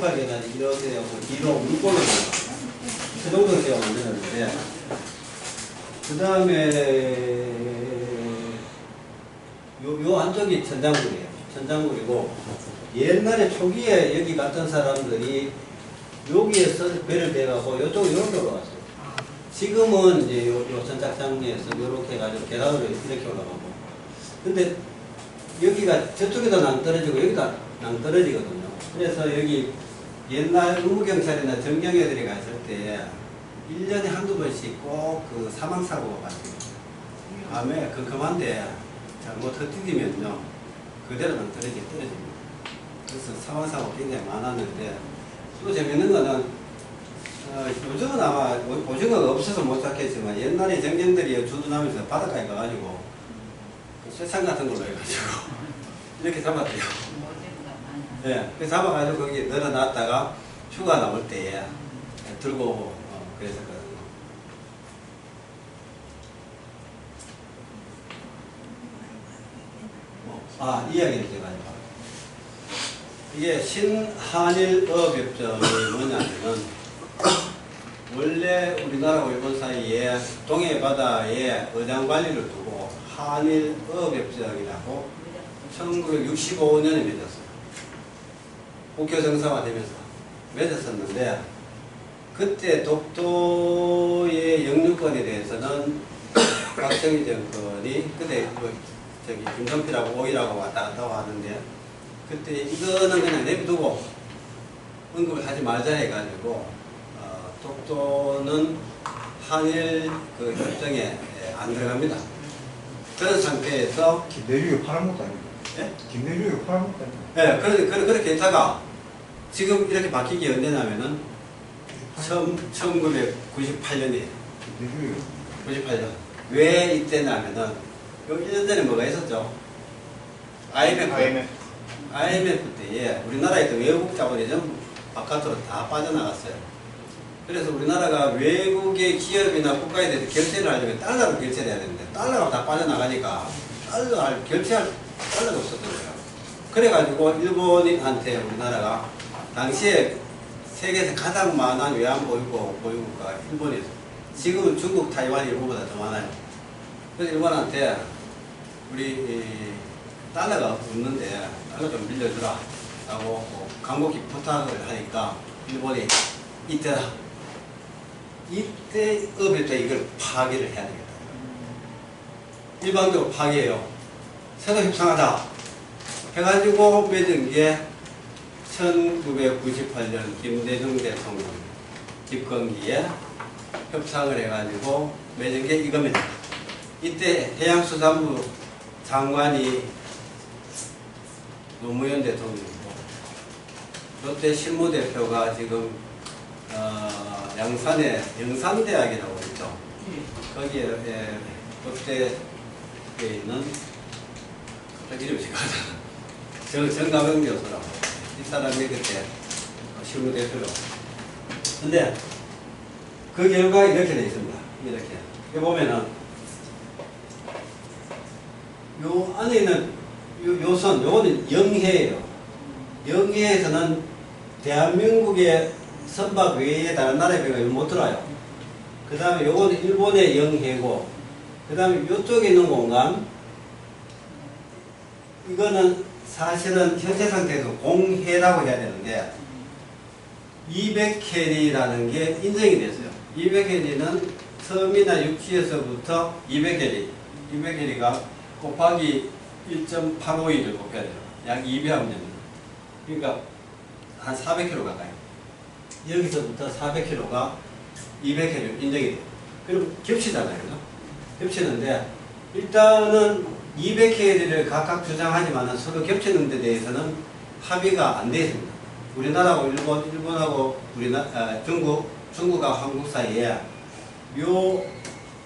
육팔 계단이 이렇게 하고 뒤로 물꼬를 그 정도 제가 만들었는데, 그 다음에 요 안쪽이 천장굴이에요. 천장굴이고, 옛날에 초기에 여기 갔던 사람들이 여기에서 배를 대가고 요쪽으로 이렇게 올라갔어요. 지금은 이제 요 선착장에서 이렇게 해가지고 계단으로 이렇게 올라가고. 근데 여기가 저쪽에도 낭떠러지고 여기도 낭떠러지거든요. 그래서 여기 옛날 의무경찰이나 정경애들이 갔을 때 1년에 한두 번씩 꼭 그 사망사고가 발생해요. 밤에 그만데 잘못 흩어지면요 그대로 낭떠러지게 떨어집니다. 그래서 사망사고가 굉장히 많았는데, 또 재밌는 거는 요즘은 아마 오징어가 없어서 못 잡겠지만 옛날에 정경들이 주둔하면서 바닷가에 가가지고 쇠창 같은 걸로 해가지고 이렇게 잡았대요. 네, 그 잡아가지고 거기 넣어놨다가 휴가 나올 때에 들고 오고 그랬었거든요. 이 이야기를 제가 해요. 이게 신한일어협정이 뭐냐면은, 원래 우리나라와 일본 사이에 동해 바다에 어장 관리를 두고 한일어협정이라고 1965년에 맺었어요. 국교 정상화되면서 맺었었는데, 그때 독도의 영유권에 대해서는 박정희 정권이 그때 김정필하고 오이라고 왔다 갔다 하는데, 그때 이거는 그냥 내비두고 언급을 하지 말자 해가지고 독도는 한일 그 협정에 안 들어갑니다. 그런 상태에서 김대중이 팔아먹다 아닙니까? 예? 김대중이 팔아먹다 아닙니까? 네, 그렇게 했다가 지금 이렇게 바뀌기 언제냐면은 1998년이에요. 김대중이 98년. 왜 이때냐면은 요 1년 전에 뭐가 있었죠? IMF 때에 우리나라에 있던 외국 자본이 전부 바깥으로 다 빠져나갔어요. 그래서 우리나라가 외국의 기업이나 국가에 대해서 결제를 하려면 달러로 결제를 해야 되는데, 달러가 다 빠져나가니까 결제할 달러가 없었더라고요. 그래가지고 일본인한테 우리나라가 당시에 세계에서 가장 많은 외환보유국가 일본이었어요. 지금은 중국, 타이완, 일본보다 더 많아요. 그래서 일본한테 우리 달러가 없는데 달러 좀 빌려주라 라고 간곡히 부탁을 하니까 일본이 이때 업에서 이걸 파기를 해야 되겠다. 일방적으로 파기해요. 새로 협상하자 해가지고 맺은 게 1998년 김대중 대통령 집권기에 협상을 해가지고 맺은 게 이겁니다. 이때 해양수산부 장관이 노무현 대통령이고, 롯데 실무대표가 지금 양산에 영산대학이라고 있죠. 거기에 롯데에 있는 갑자기 이름이 생각나잖아. 정가명 교수라고. 이 사람이 그때 실무대표로. 근데 그 결과 이렇게 되어 있습니다. 이렇게. 여기 보면은 요 안에 있는 요 선, 요거는 영해예요. 영해에서는 대한민국의 선박 외에 다른 나라에 비하면 못 들어요. 그 다음에 요거는 일본의 영해고, 그 다음에 요쪽에 있는 공간, 이거는 사실은 현재 상태에서 공해라고 해야 되는데 200캐리라는 게 인정이 됐어요. 200캐리는 섬이나 육지에서부터 200캐리가 곱하기 1.851을 곱해야 돼요. 약 200하면 됩니다. 그러니까 한 400km 가까이. 여기서부터 400km가 200캐리 인정이 돼요. 그럼 겹치잖아요. 그죠? 겹치는데 일단은 200캐리를 각각 주장하지만 서로 겹치는 데 대해서는 합의가 안 되어 있습니다. 우리나라하고 일본하고 중국과 한국 사이에 요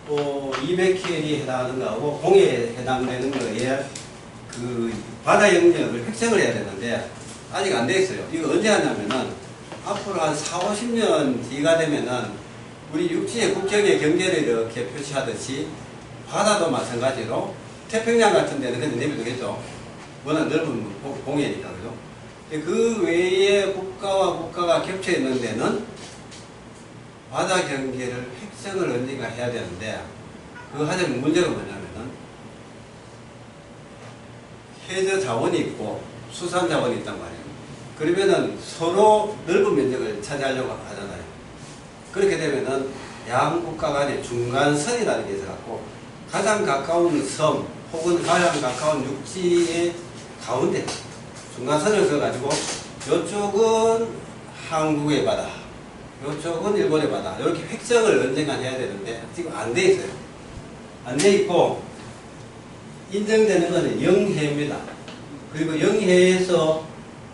200캐리에 해당하는 거하고 공해에 해당되는 거에 그 바다 영역을 획정을 해야 되는데 아직 안 돼 있어요. 이거 언제 하냐면은 앞으로 한 4, 50년 뒤가 되면은 우리 육지의 국경의 경계를 이렇게 표시하듯이 바다도 마찬가지로 태평양 같은 데는 그냥 내비두겠죠. 워낙 넓은 공해니까, 그죠? 그 외에 국가와 국가가 겹쳐 있는 데는 바다 경계를 획정을 언젠가 해야 되는데 그 하자면 문제가 뭐냐면은 해저 자원이 있고 수산 자원이 있단 말이에요. 그러면은 서로 넓은 면적을 차지하려고 하잖아요. 그렇게 되면은 양 국가 간의 중간선이라는 게 있어갖고 가장 가까운 섬 혹은 가장 가까운 육지의 가운데 중간선을 그어가지고 이쪽은 한국의 바다, 이쪽은 일본의 바다 이렇게 획정을 언젠간 해야 되는데 지금 안 돼 있어요. 안 돼 있고 인정되는 것은 영해입니다. 그리고 영해에서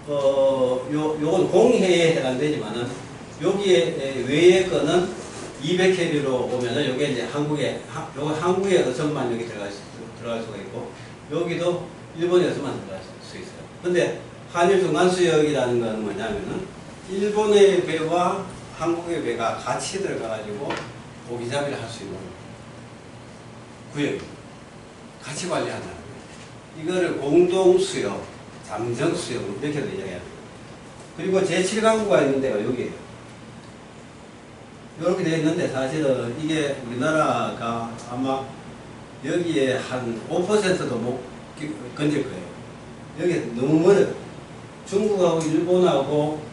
요건 공해에 해당되지만은 여기에 외의 거는 200캐리로 오면은 요게 이제 요거 한국의 어선만 여기 들어갈 수가 있고 여기도 일본의 어선만 들어갈 수 있어요. 근데 한일 중간수역이라는 건 뭐냐면은 일본의 배와 한국의 배가 같이 들어가가지고 고기잡이를 할 수 있는 구역입니다. 같이 관리한다는 거예요. 이거를 공동수역, 잠정수역 이렇게도 이야기합니다. 그리고 제7강구가 있는데요. 여기에요. 이렇게 되어 있는데 사실은 이게 우리나라가 아마 여기에 한 5%도 못 건질 거예요. 여기 너무 멀어요. 중국하고 일본하고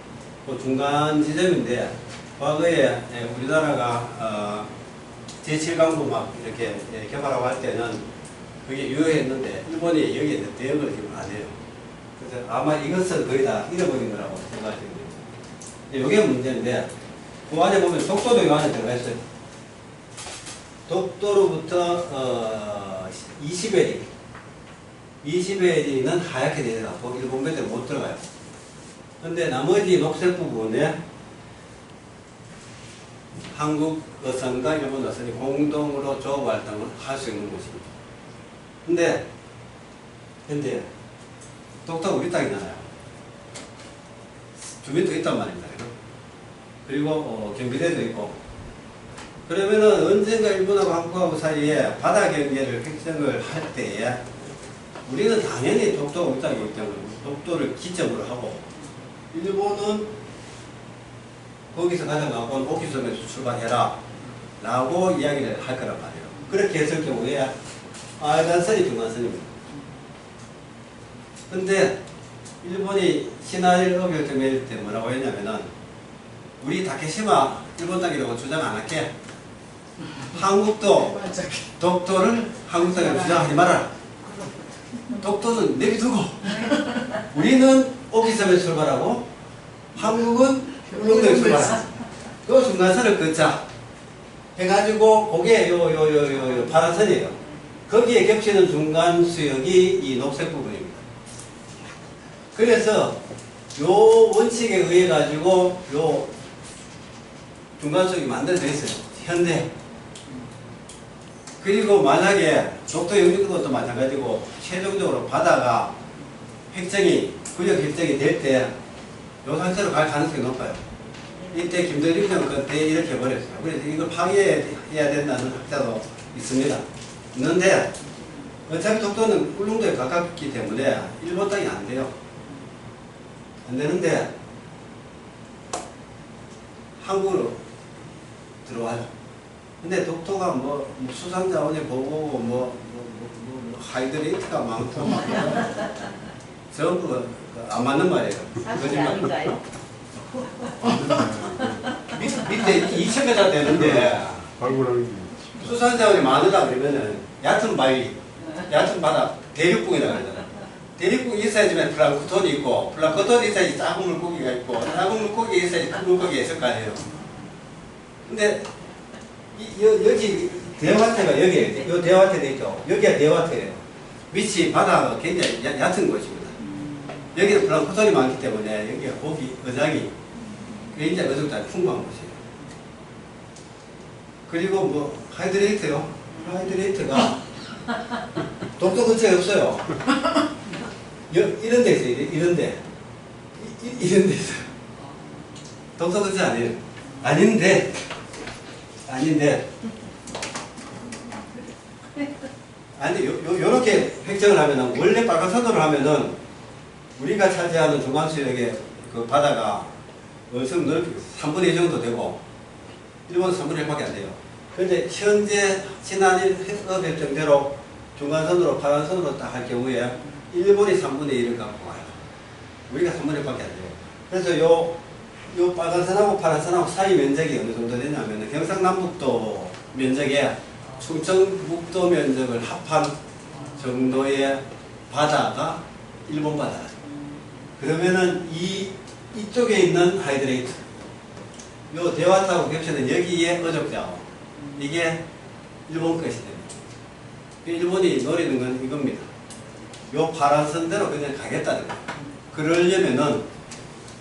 그 중간 지점인데 과거에 우리나라가 제7강구 막 이렇게 개발하고 할 때는 그게 유효했는데 일본이 여기에 대응을 지금 안 해요. 그래서 아마 이것을 거의 다 잃어버린 거라고 생각이 됩니다. 이게 문제인데 그 안에 보면 독도도 이 안에 들어가 있어요. 독도로부터 20회리는 하얗게 되어갖고 일본 배들 못 들어가요. 근데 나머지 녹색 부분에 한국 어선과 일본 어선이 공동으로 조업 활동을 할 수 있는 곳입니다. 근데 독도가 우리 땅이잖아요. 주민도 있단 말입니다. 그리고 경비대도 있고 그러면은 언젠가 일본하고 한국하고 사이에 바다 경계를 획정을 할 때에 우리는 당연히 독도가 우리 땅이기 때문에 독도를 기점으로 하고 일본은 거기서 가장 가까운 오키섬에서 출발해라 라고 이야기를 할 거란 말이에요. 그렇게 했을 경우에 빨간선이 중간선입니다. 근데 일본이 시나일 협정일 때 뭐라고 했냐면은 우리 다케시마 일본 땅이라고 주장 안 할게. 한국도 독도를 한국 땅이라고 주장하지 마라. 독도는 내비두고 우리는 오키섬에서 출발하고 한국은 울릉도에서 출발하자. 그 중간선을 긋자 해가지고 그게 요 파란선이에요. 거기에 겹치는 중간 수역이 이 녹색 부분입니다. 그래서 요 원칙에 의해 가지고 요 중간 수역이 만들어져 있어요. 현재. 그리고 만약에 독도 영주권 것도 마찬가지고 최종적으로 바다가 구역 획정이 될 때 요 상태로 갈 가능성이 높아요. 이때 김대중 정권 때 이렇게 해버렸어요. 그래서 이걸 파괴해야 된다는 학자도 있습니다. 있는데 어차피 독도는 울릉도에 가깝기 때문에 일본 땅이 안 돼요. 안 되는데 한국으로 들어와요. 근데 독도가 뭐 수산자원이 보고 하이드레이트가 많고 전부 안 맞는 말이에요. 거짓말. 밑에 2,000m 되는데 수산자원이 많으다 그러면은 얕은 바위, 얕은 바다, 대륙국이라 그러잖아. 대륙국이 있어야지만 플랑크톤이 있고, 플랑크톤이 있어야지 작은 물고기가 있고, 작은 물고기가 있어야지 큰 물고기가 있을 거 아니에요. 근데 여기 대화태가 여기에요. 이 대화태 돼 있죠. 여기가 대화태예요. 밑이 바다가 굉장히 얕은 곳입니다. 여기는 플랑크톤이 많기 때문에 여기가 고기 어장이 굉장히 어종들이 풍부한 곳이에요. 그리고 뭐 하이드레이트요. 하이드레이트가 독도 근처에 없어요. 이런 데 있어요. 이런 데. 이런 데 있어요. 독도 근처 아니에요. 아닌데 요렇게 획정을 하면은 원래 빨간 선도를 하면은 우리가 차지하는 중간수역의 그 바다가 엄청 넓고 3분의 2 정도 되고 일본은 3분의 1밖에 안 돼요. 그런데 현재 친한일 협정대로 중간선으로 파란선으로 딱 할 경우에 일본이 3분의 1을 갖고 와요. 우리가 3분의 1밖에 안 돼요. 그래서 요 빨간선하고 파란선하고 사이 면적이 어느 정도 되냐면 경상남북도 면적에 충청북도 면적을 합한 정도의 바다가 일본 바다예요. 그러면은 이쪽에 있는 하이드레이트, 요 대화타고 겹치는 여기에 어족자고 이게 일본 것이 됩니다. 일본이 노리는 건 이겁니다. 요 파란선대로 그냥 가겠다는 거예요. 그러려면은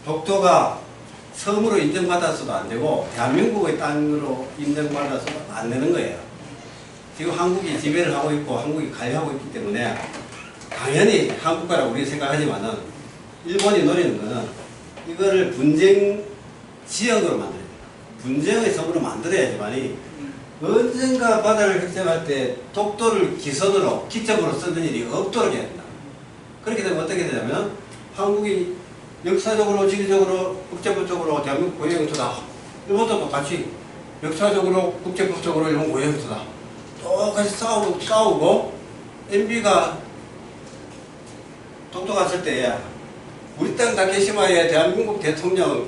독도가 섬으로 인정받아서도 안 되고 대한민국의 땅으로 인정받아서도 안 되는 거예요. 지금 한국이 지배를 하고 있고 한국이 관리하고 있기 때문에 당연히 한국가라고 우리 생각하지만은 일본이 노리는 거는 이거를 분쟁 지역으로 만들어야 돼요. 분쟁의 섬으로 만들어야지만이 언젠가 바다를 획정할 때 독도를 기선으로 기점으로 쓰는 일이 없도록 해야 된다. 그렇게 되면 어떻게 되냐면 한국이 역사적으로 지리적으로 국제법적으로 대한민국 고유 영토다. 일본도 똑같이 역사적으로 국제법적으로 일본 고유 영토다. 똑같이 싸우고 MB가 독도 갔을 때 우리 땅 다케시마에 대한민국 대통령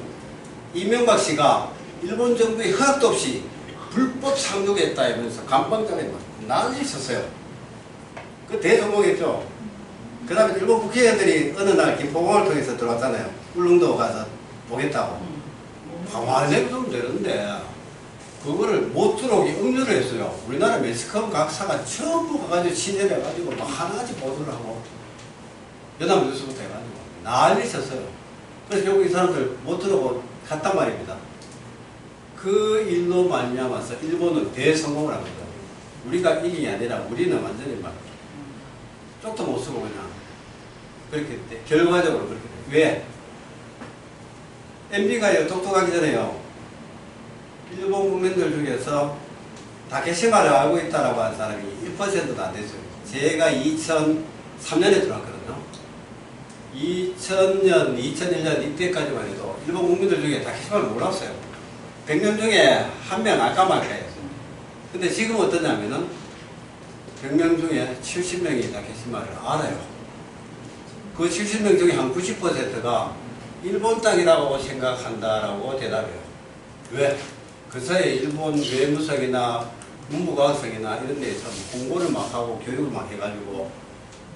이명박 씨가 일본 정부의 허락도 없이 불법 상륙했다 이러면서 감방장에 난리 쳤어요. 그 대성공했죠. 그 다음에 일본 국회의원들이 어느 날 김포공을 통해서 들어왔잖아요. 울릉도 가서 보겠다고. 방화내면 좀 되는데 그거를 못 들어오게 억류를 했어요. 우리나라 매스컴 각사가 전부 가가지고 친절해가지고 막 하나같이 보도를 하고 연합뉴스부터 해가지고 난리 쳤어요. 그래서 결국 이 사람들 못 들어오고 갔단 말입니다. 그 일로 말미암아서 일본은 대성공을 합니다. 우리가 이긴 게 아니라 우리는 완전히 막 쪽도 못 쓰고 그냥 그렇게 돼. 결과적으로 그렇게 돼. 왜? MB가요 독도 가기 전에요 일본 국민들 중에서 다케시마를 알고 있다라고 한 사람이 1%도 안 됐어요. 제가 2003년에 들어왔거든요. 2000년, 2001년 이때까지만 해도 일본 국민들 중에 다케시마를 몰랐어요. 100명 중에 한 명 알까 말까 했어요. 근데 지금 어떠냐면은 100명 중에 70명이 다케시마를 알아요. 그 70명 중에 한 90%가 일본 땅이라고 생각한다라고 대답해요. 왜? 그 사이에 일본 외무성이나 문부과학성이나 이런 데에서 공부를 막 하고 교육을 막 해가지고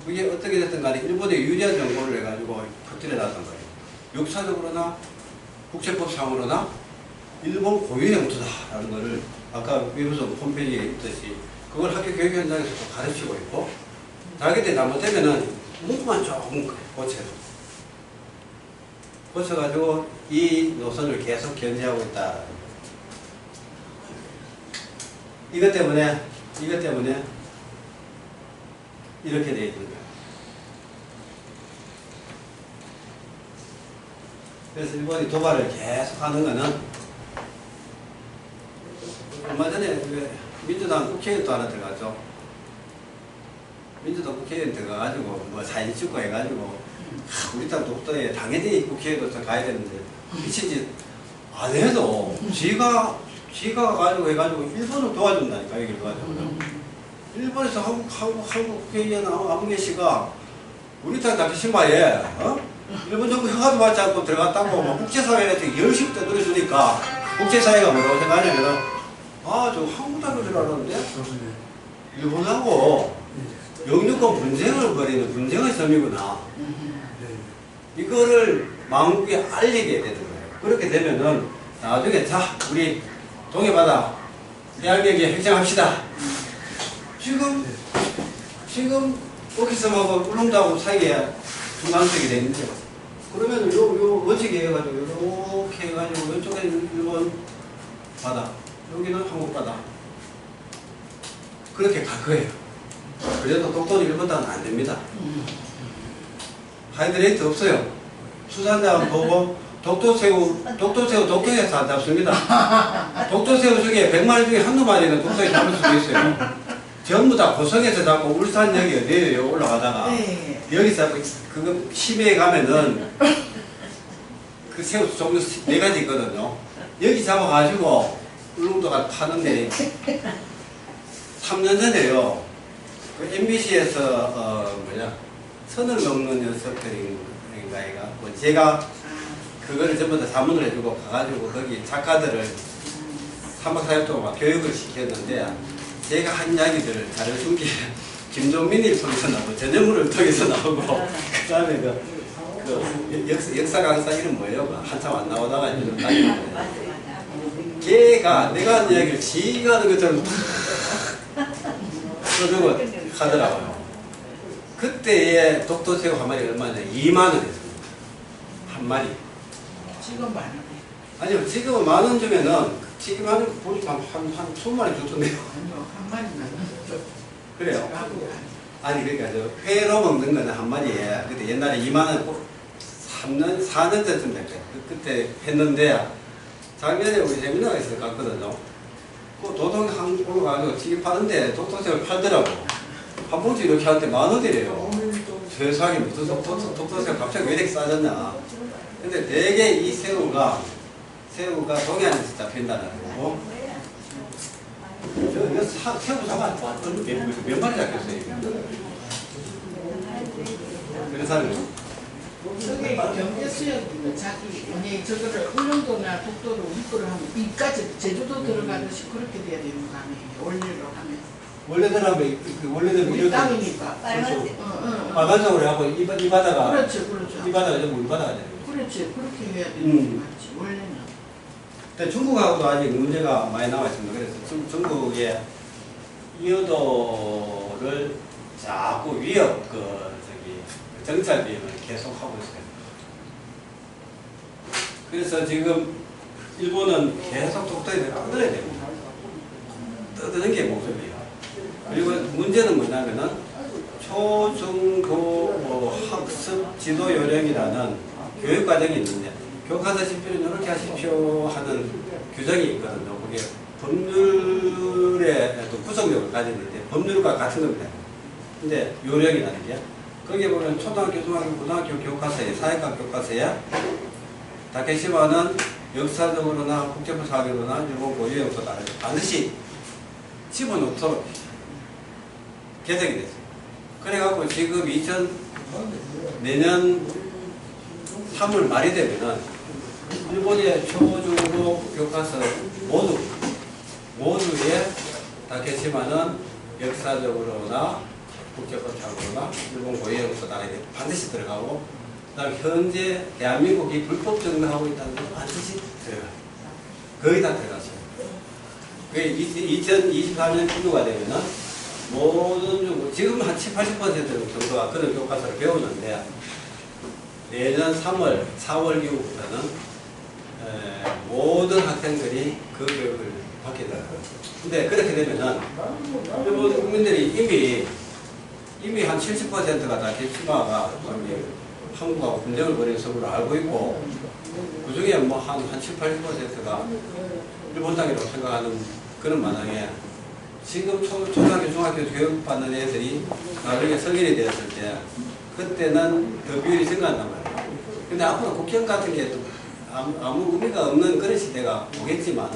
그게 어떻게 됐든 간에 일본에 유리한 정보를 해가지고 퍼뜨려 놨던 거예요. 역사적으로나 국제법상으로나 일본 고유 영토다라는 거를 아까 외무성 홈페이지에 있듯이 그걸 학교 교육 현장에서도 가르치고 있고 자기들이 잘못되면은 문구만 조금 고쳐가지고 이 노선을 계속 견제하고 있다. 이것 때문에 이렇게 되어 있는 거예요. 그래서 일본이 도발을 계속 하는 거는 얼마 전에 민주당 국회의원도 하나 들어갔죠. 민주당 국회의원 들어가가지고 뭐 사진 찍고 해가지고 우리 땅 독도에 당연히 국회의원도 가야 되는데 미친 짓 안 해도 지가 가지고 해가지고 일본을 도와준다니까 여기를 도와주고 일본에서 한국 국회의원 아무개 씨가 우리 땅 다케시마에 일본 정부 허가도 받지 않고 들어갔다고 막 국제사회한테 열심히 떠들어주니까 국제사회가 뭐라고 생각하냐면 저 한국 땅인 줄 알았는데 일본하고 영유권 분쟁을 벌이는 분쟁의 섬이구나. 이거를 만국에 알리게 되는 거예요. 그렇게 되면은 나중에 자 우리 동해바다 대한민국에 획정합시다. 지금 오키섬하고 울릉도하고 사이에 중간석이 돼 있는데 그러면 요 멋지게 해가지고 이렇게 해가지고 이쪽에는 일본 바다 여기는 한국 바다 그렇게 갈 거예요. 그래도 독도는 일본 땅은 안 됩니다. 하이드레이트 없어요. 수산자만 보고 독도새우 독도에서 안 잡습니다. 독도새우 중에 100마리 중에 한두 마리는 독도에 잡을 수도 있어요. 전부 다 고성에서 잡고 울산역이 어디에요? 올라가다가 네. 여기서 그거 심해에 가면은 그 새우 종류 4가지 있거든요. 여기 잡아가지고 울릉도가 파는데 3년 전에요. 그 MBC에서 선을 넘는 녀석들인가 얘가 뭐 제가 그거를 전부 다 자문을 해주고 가가지고 거기 작가들을 3박 4일 동안 막 교육을 시켰는데 제가 한 이야기들을 잘해준 게 김종민을 통해서 나오고 전현무를 통해서 나오고 그 다음에 역사 강사 이름 뭐예요? 한참 안 나오다가 요즘 다니는데 걔가 내가 한 이야기를 지가 하는 것처럼 써주고 하더라고요. 그때의 독도새우 한 마리 얼마냐? 2만 원 했습니다. 한 마리. 지금 많은데. 아니요, 지금은 10,000원 주면은 지금 하는 거 보니까 한 20마리 주던데요. 아니요, 한 마리만. 그래요? 아니, 그러니까 회로 먹는 거는 한 마리에 그때 옛날에 2만 원 3년, 4년 전쯤 됐어요. 그때 했는데 작년에 우리 세미나에서 갔거든요. 그 도동 항구로 가서 지금 파는데 독도새우 팔더라고. 한 봉지 이렇게 하는데 10,000원이래요. 세상에 무슨 독도새우 갑자기 왜 이렇게 싸졌냐. 근데 대개 이 새우가 동해안에서 잡힌다는 거고. 새우 잡아 몇 마리 잡혔어요? 그래서 저게 경제수역이고 자기 만약에 저거를 울릉도나 독도를 우리 거를 하면 이까지 제주도 들어가듯이 그렇게 돼야 되는 거 아니에요? 원래로 하면. 원래대로 원래대로 우리 땅이니까. 빨간색. 빨간색으로 하고 이 바다가 그렇죠, 그렇죠. 이 바다가 전부 이 바다가 되는 거죠. 그렇지, 그렇게 해야 되는 거 맞지. 원래는. 근데 중국하고도 아직 문제가 많이 남아 있습니다. 그래서 중국의 이어도를 자꾸 위협 정찰 비용을 계속 하고 있어요. 그래서 지금 일본은 계속 독도에 떠들어야 됩니다. 떠드는 게 목적이에요. 그리고 문제는 뭐냐면은 초중고 학습 지도 요령이라는 교육 과정이 있는데 교과서집필은 이렇게 하십시오 하는 규정이 있거든요. 그게 법률의 또 구성력을 가지는데 법률과 같은 겁니다. 근데 요령이라는 게 거기에 보면 초등학교, 중학교, 고등학교 교과서에 사회과 교과서에 다케시마는 역사적으로나 국제법 사학으로나 일본 고유 영토다 반드시 집어넣도록 개정이 됐어요. 그래갖고 지금 내년 3월 말이 되면은 일본의 초중고 교과서 모두에 다케시마는 역사적으로나 국제법상으로나 일본 고유 영토다 반드시 들어가고 그다음에 현재 대한민국이 불법 점거하고 있다는 건 반드시 들어가요. 거의 다 들어갔어요. 그게 2024년 중도가 되면은 모든 지금 한 70~80% 정도가 그런 교과서를 배우는데 내년 3월, 4월 이후부터는 모든 학생들이 그 교육을 받게 돼요. 근데 그렇게 되면은 일본 국민들이 이미 한 70%가 다 다케시마가 한국하고 분쟁을 벌인 서구를 알고 있고 그 중에 뭐 한 70~80%가 일본 땅이라고 생각하는 그런 마당에 지금 초등학교, 중학교 교육받는 애들이 나중에 성인이 되었을 때 그때는 그 비율이 증가한단 말이에요. 근데 앞으로 국경 같은 게 아무 의미가 없는 그런 시대가 오겠지만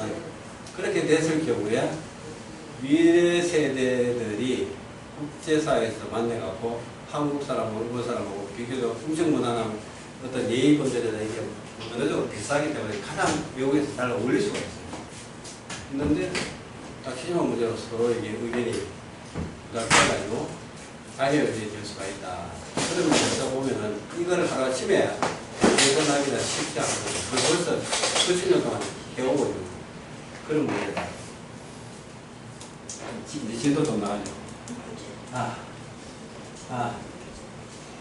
그렇게 됐을 경우에 미래 세대들이 국제사회에서 만나갖고 한국 사람하고 일본 사람하고 비교적 음식문화나 어떤 예의 범죄에 대해 어느 정도 비슷하기 때문에 가장 외국에서 잘 어울릴 수가 있어요. 있는데 다케시마 문제로 서로 이게 의견이 부닥쳐가지고 가해를 될 수가 있다. 그런 면에서 보면은 이거를 하루아침에 개선하기가 쉽지 않거든요. 벌써 수십 년 동안 해오고 있는 그런 문제다. 진도도 나가죠.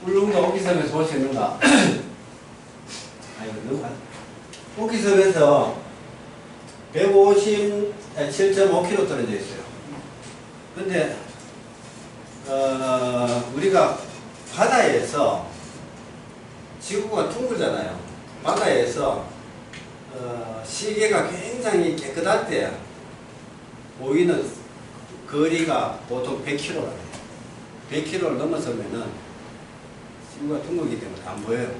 울릉도 오키섬에서 볼 수 있는가? 오키섬에서 157.5km 떨어져 있어요. 근데 우리가 바다에서 지구가 둥글잖아요. 바다에서 시계가 굉장히 깨끗할 때 보이는 거리가 보통 100km라 해요. 100km를 넘어서면은 지구가 둥글기 때문에 안 보여요.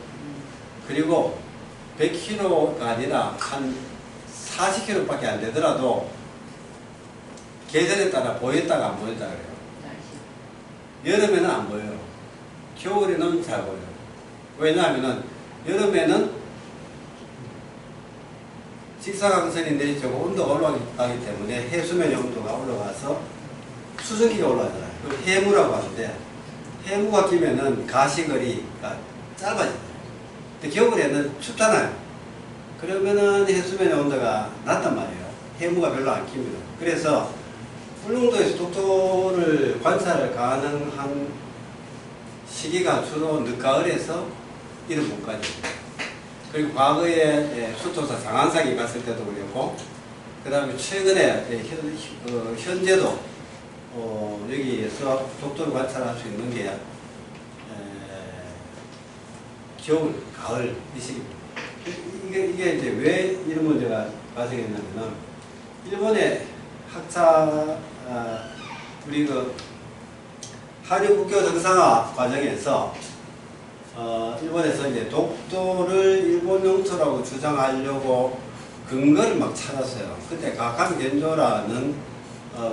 그리고 100km가 아니라 한 40km밖에 안 되더라도 계절에 따라 보였다가 안 보였다 그래요. 여름에는 안 보여요. 겨울에는 잘 보여요. 왜냐하면은 여름에는 직사광선이 내리쬐고 온도가 올라가기 때문에 해수면의 온도가 올라가서 수증기가 올라가잖아요. 그걸 해무라고 하는데 해무가 끼면은 가시거리가 짧아져요. 근데 겨울에는 춥잖아요. 그러면은 해수면의 온도가 낮단 말이에요. 해무가 별로 안 낍니다. 그래서 울릉도에서 독도를 관찰 가능한 시기가 주로 늦가을에서 이른봄까지. 그리고 과거에 수토사 장안상에 갔을 때도 그랬고, 그 다음에 최근에 현재도 여기에서 독도를 관찰할 수 있는 게 겨울, 가을 이 시기입니다. 이게 이제 왜 이런 문제가 발생했냐면은 일본의 학자 우리 그 한일 국교 정상화 과정에서 일본에서 이제 독도를 일본 영토라고 주장하려고 근거를 막 찾았어요. 그때 가카미 겐조라는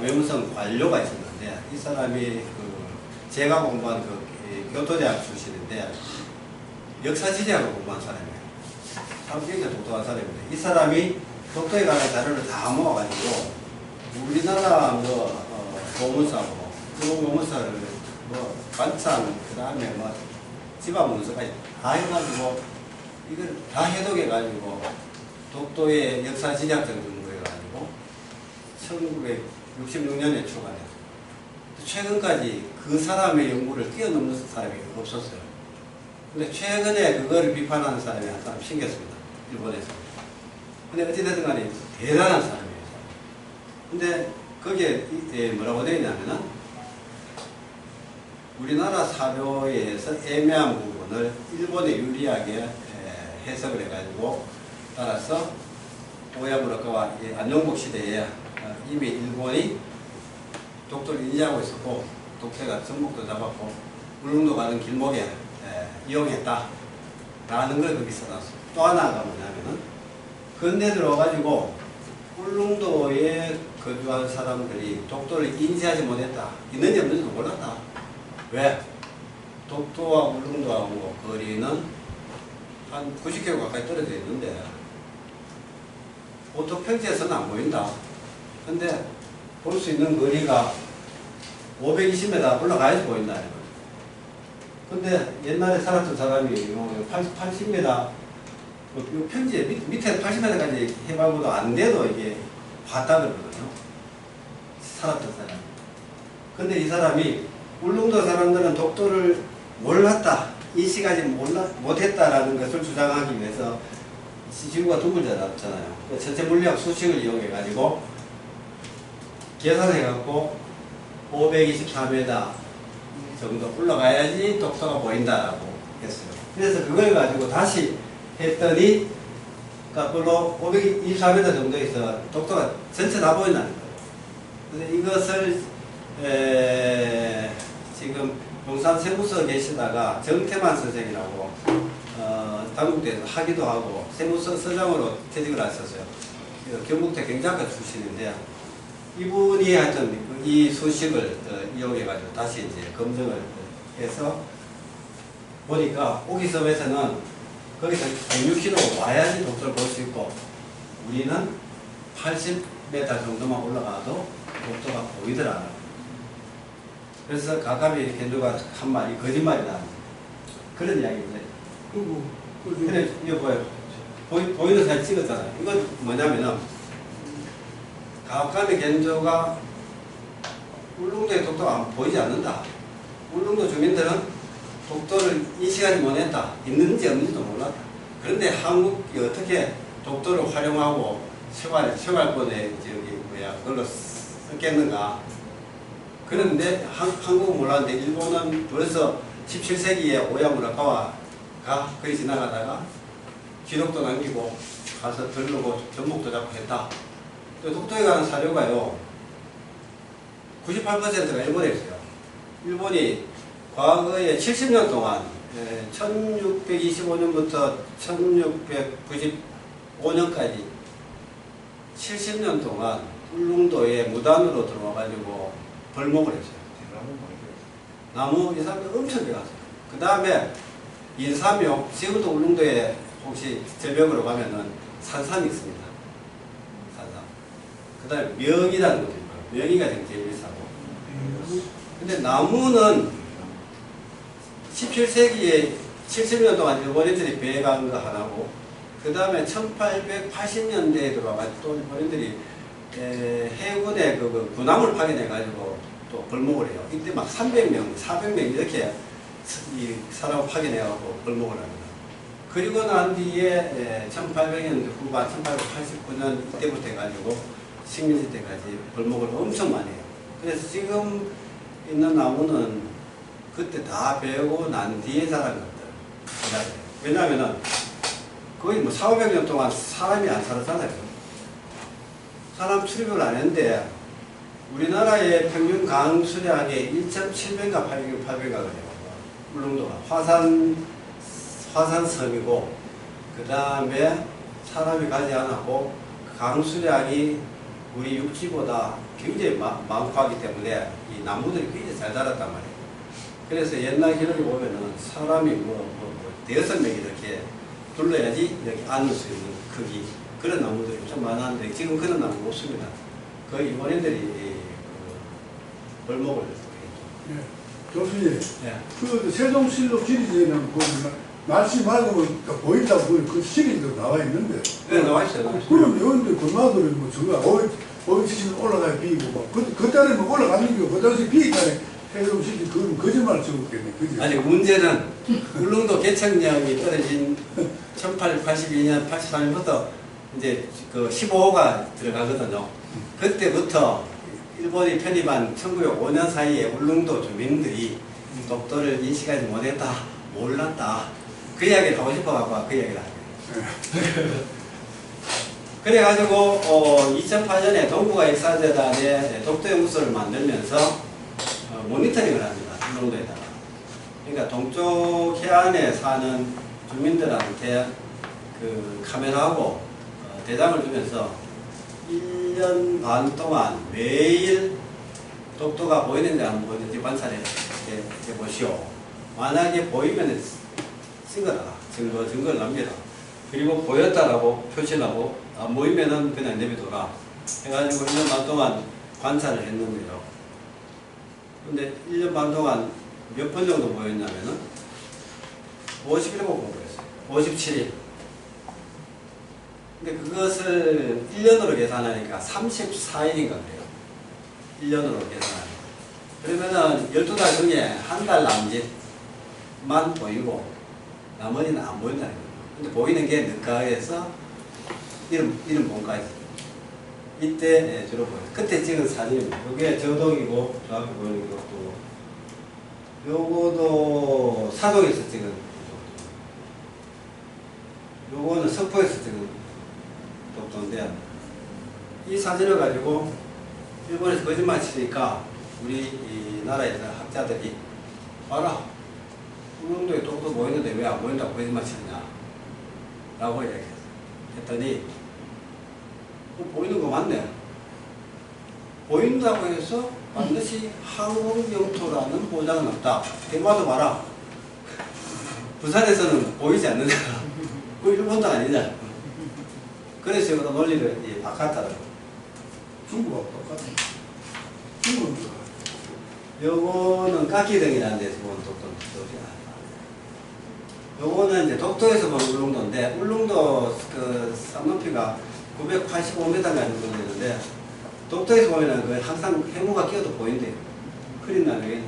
외무성 관료가 있었는데 이 사람이 제가 공부한 교토대학 출신인데 역사지리학을 공부한 사람이에요. 참 굉장히 독특한 사람입니다. 이 사람이 독도에 관한 자료를 다 모아가지고 우리나라 보문사고 일본 보문사를 관찰 그 다음에 지방 문서까지 다 해가지고 이걸 다 해독해가지고 독도의 역사지리학적 근거해가지고 1966년에 출간했어요. 최근까지 그 사람의 연구를 뛰어넘는 사람이 없었어요. 근데 최근에 그거를 비판하는 사람이 한 사람 생겼습니다. 일본에서. 근데 어찌됐든 간에 대단한 사람이에요. 근데 거기에 뭐라고 되어 있냐면은 우리나라 사료에서 애매한 부분을 일본에 유리하게 해석을 해가지고 따라서 오야무라카와 안녕복 시대에 이미 일본이 독도를 인지하고 있었고 독도가 전복도 잡았고 울릉도 가는 길목에 이용했다 라는 걸 거기 써놨어요. 또 하나가 뭐냐면은 근대 들어와가지고 울릉도에 거주한 사람들이 독도를 인지하지 못했다. 있는지 없는지도 몰랐다. 왜? 독도와 울릉도하고 거리는 한 90km 가까이 떨어져 있는데 보통 평지에서는 안 보인다. 근데 볼 수 있는 거리가 520m 올라가야지 보인다. 근데 옛날에 살았던 사람이 80m 평지에 밑에 80m까지 해봐도 안 돼도 이게 봤다 그러거든요. 살았던 사람. 근데 이 사람이 울릉도 사람들은 독도를 몰랐다. 인식하지 못했다라는 것을 주장하기 위해서 지구가 둥글잖아요. 전체 물리학 수식을 이용해가지고 계산해갖고 524m 정도 올라가야지 독도가 보인다라고 했어요. 그래서 그걸 가지고 다시 했더니 거꾸로 524m 정도에서 독도가 전체 다 보인다는 거예요. 그래서 이것을 지금 용산 세무서에 계시다가 정태만 선생이라고 당국대에서 하기도 하고 세무서 서장으로 퇴직을 하셨어요. 경북대 경작가 출신인데 이분이 하여튼 이 소식을 이용해가지고 다시 이제 검증을 해서 보니까 오기섬에서는 거기서 106km 와야지 독도를 볼 수 있고 우리는 80m 정도만 올라가도 독도가 보이더라. 그래서 가까이 겐조가 한 말이 거짓말이다. 그런 이야기인데. 그래, 이거 뭐예요? 보이는 사진 찍었잖아요. 이건 뭐냐면은 가까이 겐조가 울릉도에 독도가 보이지 않는다. 울릉도 주민들은 독도를 인식하지 못했다. 있는지 없는지도 몰랐다. 그런데 한국이 어떻게 독도를 활용하고 생활권에 그걸로 썼겠는가. 그런데 한국은 몰랐는데 일본은 벌써 17세기에 오야무라카와가 거기 지나가다가 기록도 남기고 가서 들르고 전복도 잡고 했다. 또 독도에 가는 사료가요. 98%가 일본에 있어요. 일본이 과거에 70년 동안 1625년부터 1695년까지 70년 동안 울릉도에 무단으로 들어와가지고 벌목을 했어요. 나무 이 사람들 엄청 배웠어요. 그 다음에 인사묘, 지금도 울릉도에 혹시 절벽으로 가면은 산삼이 있습니다. 산삼. 그 다음에 명이라는 것도 있고요. 명이가 제일 비싸고. 근데 나무는 17세기에 70년 동안 일본인들이 배회한 거 하나고, 그 다음에 1880년대에 들어와가지고 또 일본인들이 해군의 그 군함을 파견해가지고 또 벌목을 해요. 이때 막 300명, 400명 이렇게 이 사람을 파견해가지고 벌목을 합니다. 그리고 난 뒤에 1800년대 후반, 1889년 이때부터 해가지고 식민지 때까지 벌목을 엄청 많이 해요. 그래서 지금 있는 나무는 그때 다 베고 난 뒤에 자란 것들. 왜냐하면은 거의 뭐 400~500년 동안 사람이 안 살았잖아요. 사람 출입을 안 했는데 우리나라의 평균 강 수량이 1.7배인가 8배인가 그래요. 울릉도가 화산섬이고, 그 다음에 사람이 가지 않았고, 강 수량이 우리 육지보다 굉장히 많고 하기 때문에 이 나무들이 굉장히 잘 자랐단 말이에요. 그래서 옛날 기록에 보면은 사람이 대여섯 명이 이렇게 둘러야지 이렇게 앉을 수 있는 크기, 그런 나무들이 좀 많았는데 지금 그런 나무가 없습니다. 거의 일본인들이 벌목을 했죠. 예. 교수님, 예. 그 세종실록 지리에는 보면 날씨 맑으면 보인다고 그 시리도 나와 있는데. 네, 나와 있어요. 그럼 여기들 금마들이 뭐 저거 어이 지시면 올라가야 비고 막 그 달에 뭐 올라가는 게 그 당시 비니까 세종실이 그건 거짓말 적었겠네, 그지? 아니 문제는 울릉도 개척령이 떨어진 1882년, 83년부터 이제 그 15호가 들어가거든요. 그때부터 일본이 편입한 1905년 사이에 울릉도 주민들이 독도를 인식하지 못했다, 몰랐다. 그 이야기를 하고 싶어갖고 그 이야기를 하죠. 그래가지고 2008년에 동북아역사재단에 독도연구소를 만들면서 모니터링을 합니다. 울릉도에다가. 그러니까 동쪽 해안에 사는 주민들한테 그 카메라하고 대장을 주면서 1년 반 동안 매일 독도가 보이는지 안 보이는지 관찰해 보시오. 만약에 보이면 찍어라. 증거를 남겨라. 그리고 보였다라고 표시하고 안 보이면은 그냥 내비둬라. 해가지고 1년 반 동안 관찰을 했는데요. 근데 1년 반 동안 몇 번 정도 보였냐면은 57번 보였어요. 57일. 근데 그것을 1년으로 계산하니까 34일인가 그래요. 1년으로 계산하니까. 그러면은 12달 중에 한 달 남짓만 보이고 나머지는 안 보인다는 거예요. 근데 보이는 게 늦가을에서 이름 본까지. 이때 주로 보여요. 그때 찍은 사진입니다. 이게 저동이고 저 앞에 보이는 것도 요거도 사동에서 찍은 요거는 석포에서 찍은 독도인데 이 사진을 가지고 일본에서 거짓말 치니까 우리 이 나라에서 학자들이 봐라 울릉도에 독도 보이는데 왜 안 보인다고 거짓말 치느냐 라고 이야기했어요. 했더니 보이는 거 맞네. 보인다고 해서 반드시 한국 영토라는 보장은 없다. 대마도 봐라. 부산에서는 보이지 않는다. 그 일본도 아니냐. 그런 식으로 논리를 바꿨다고. 중국하고 똑같아. 중국은 똑같아. 요거는 깎기등이라는 데서 본 독도입니다. 요거는 이제 독도에서 본 울릉도인데, 울릉도 그 쌍높이가 985m가 정도 되는데, 독도에서 보면은 그 항상 해무가 끼어도 보인대요. 크린 나중에.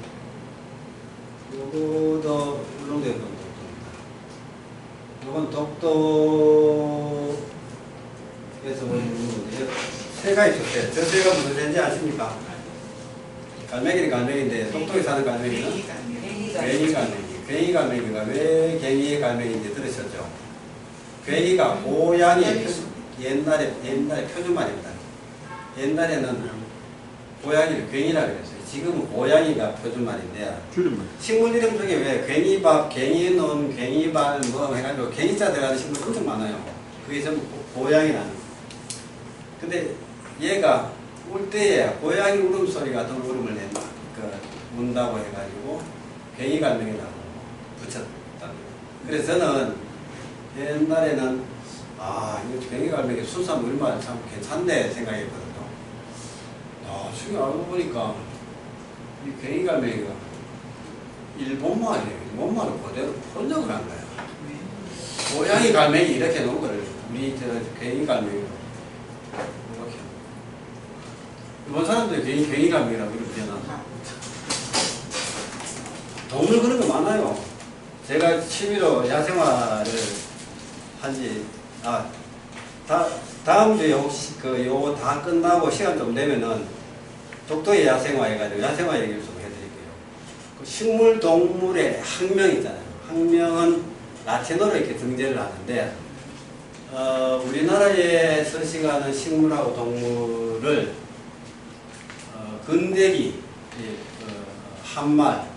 요거도 울릉도에서 본 독도입니다. 요건 독도에서 본 울릉도인데, 새가 있었어요. 저 새가 무슨 새인지 아십니까? 갈매기는 갈매기인데, 독도에 사는 갈매기는? 괭이 갈매기. 괭이 갈매기가 왜 괭이의 갈매기인지 들으셨죠? 괭이가 고양이 옛날에 표준말입니다. 옛날에는 고양이를 괭이라 그랬어요. 지금은 고양이가 표준말인데 줄임말. 식물 이름 중에 왜 괭이밥, 괭이눈, 괭이발 뭐 해가지고 괭이자 들어가는 식물 엄청 많아요. 그게 전부 고양이라는 거예요. 근데 얘가 울 때에 고양이 울음소리 같은 울음을 내면 운다고 해가지고 괭이갈매기라고 붙였다는 거예요. 그래서 저는 옛날에는 이거 괭이갈매기 순수한 우리말 참 괜찮네 생각했거든요. 나중에 알고 보니까 이 괭이갈매기가 일본말이에요. 일본말을 그대로 번역을 한 거예요. 고양이 갈매기 이렇게 놓은 거를 우리 괭이갈매기로 이렇게. 일본 사람들이 괭이갈매기라고 이렇게 표현한다. 동물 그런 거 많아요. 제가 취미로 야생화를 한지 다음 주에 혹시 요거 다 끝나고 시간 좀 되면은 독도의 야생화 해가지고 야생화 얘기를 좀 해드릴게요. 그 식물 동물의 학명 있잖아요. 학명은 라틴어로 이렇게 등재를 하는데 우리나라에 서식하는 식물하고 동물을 근대기 한말,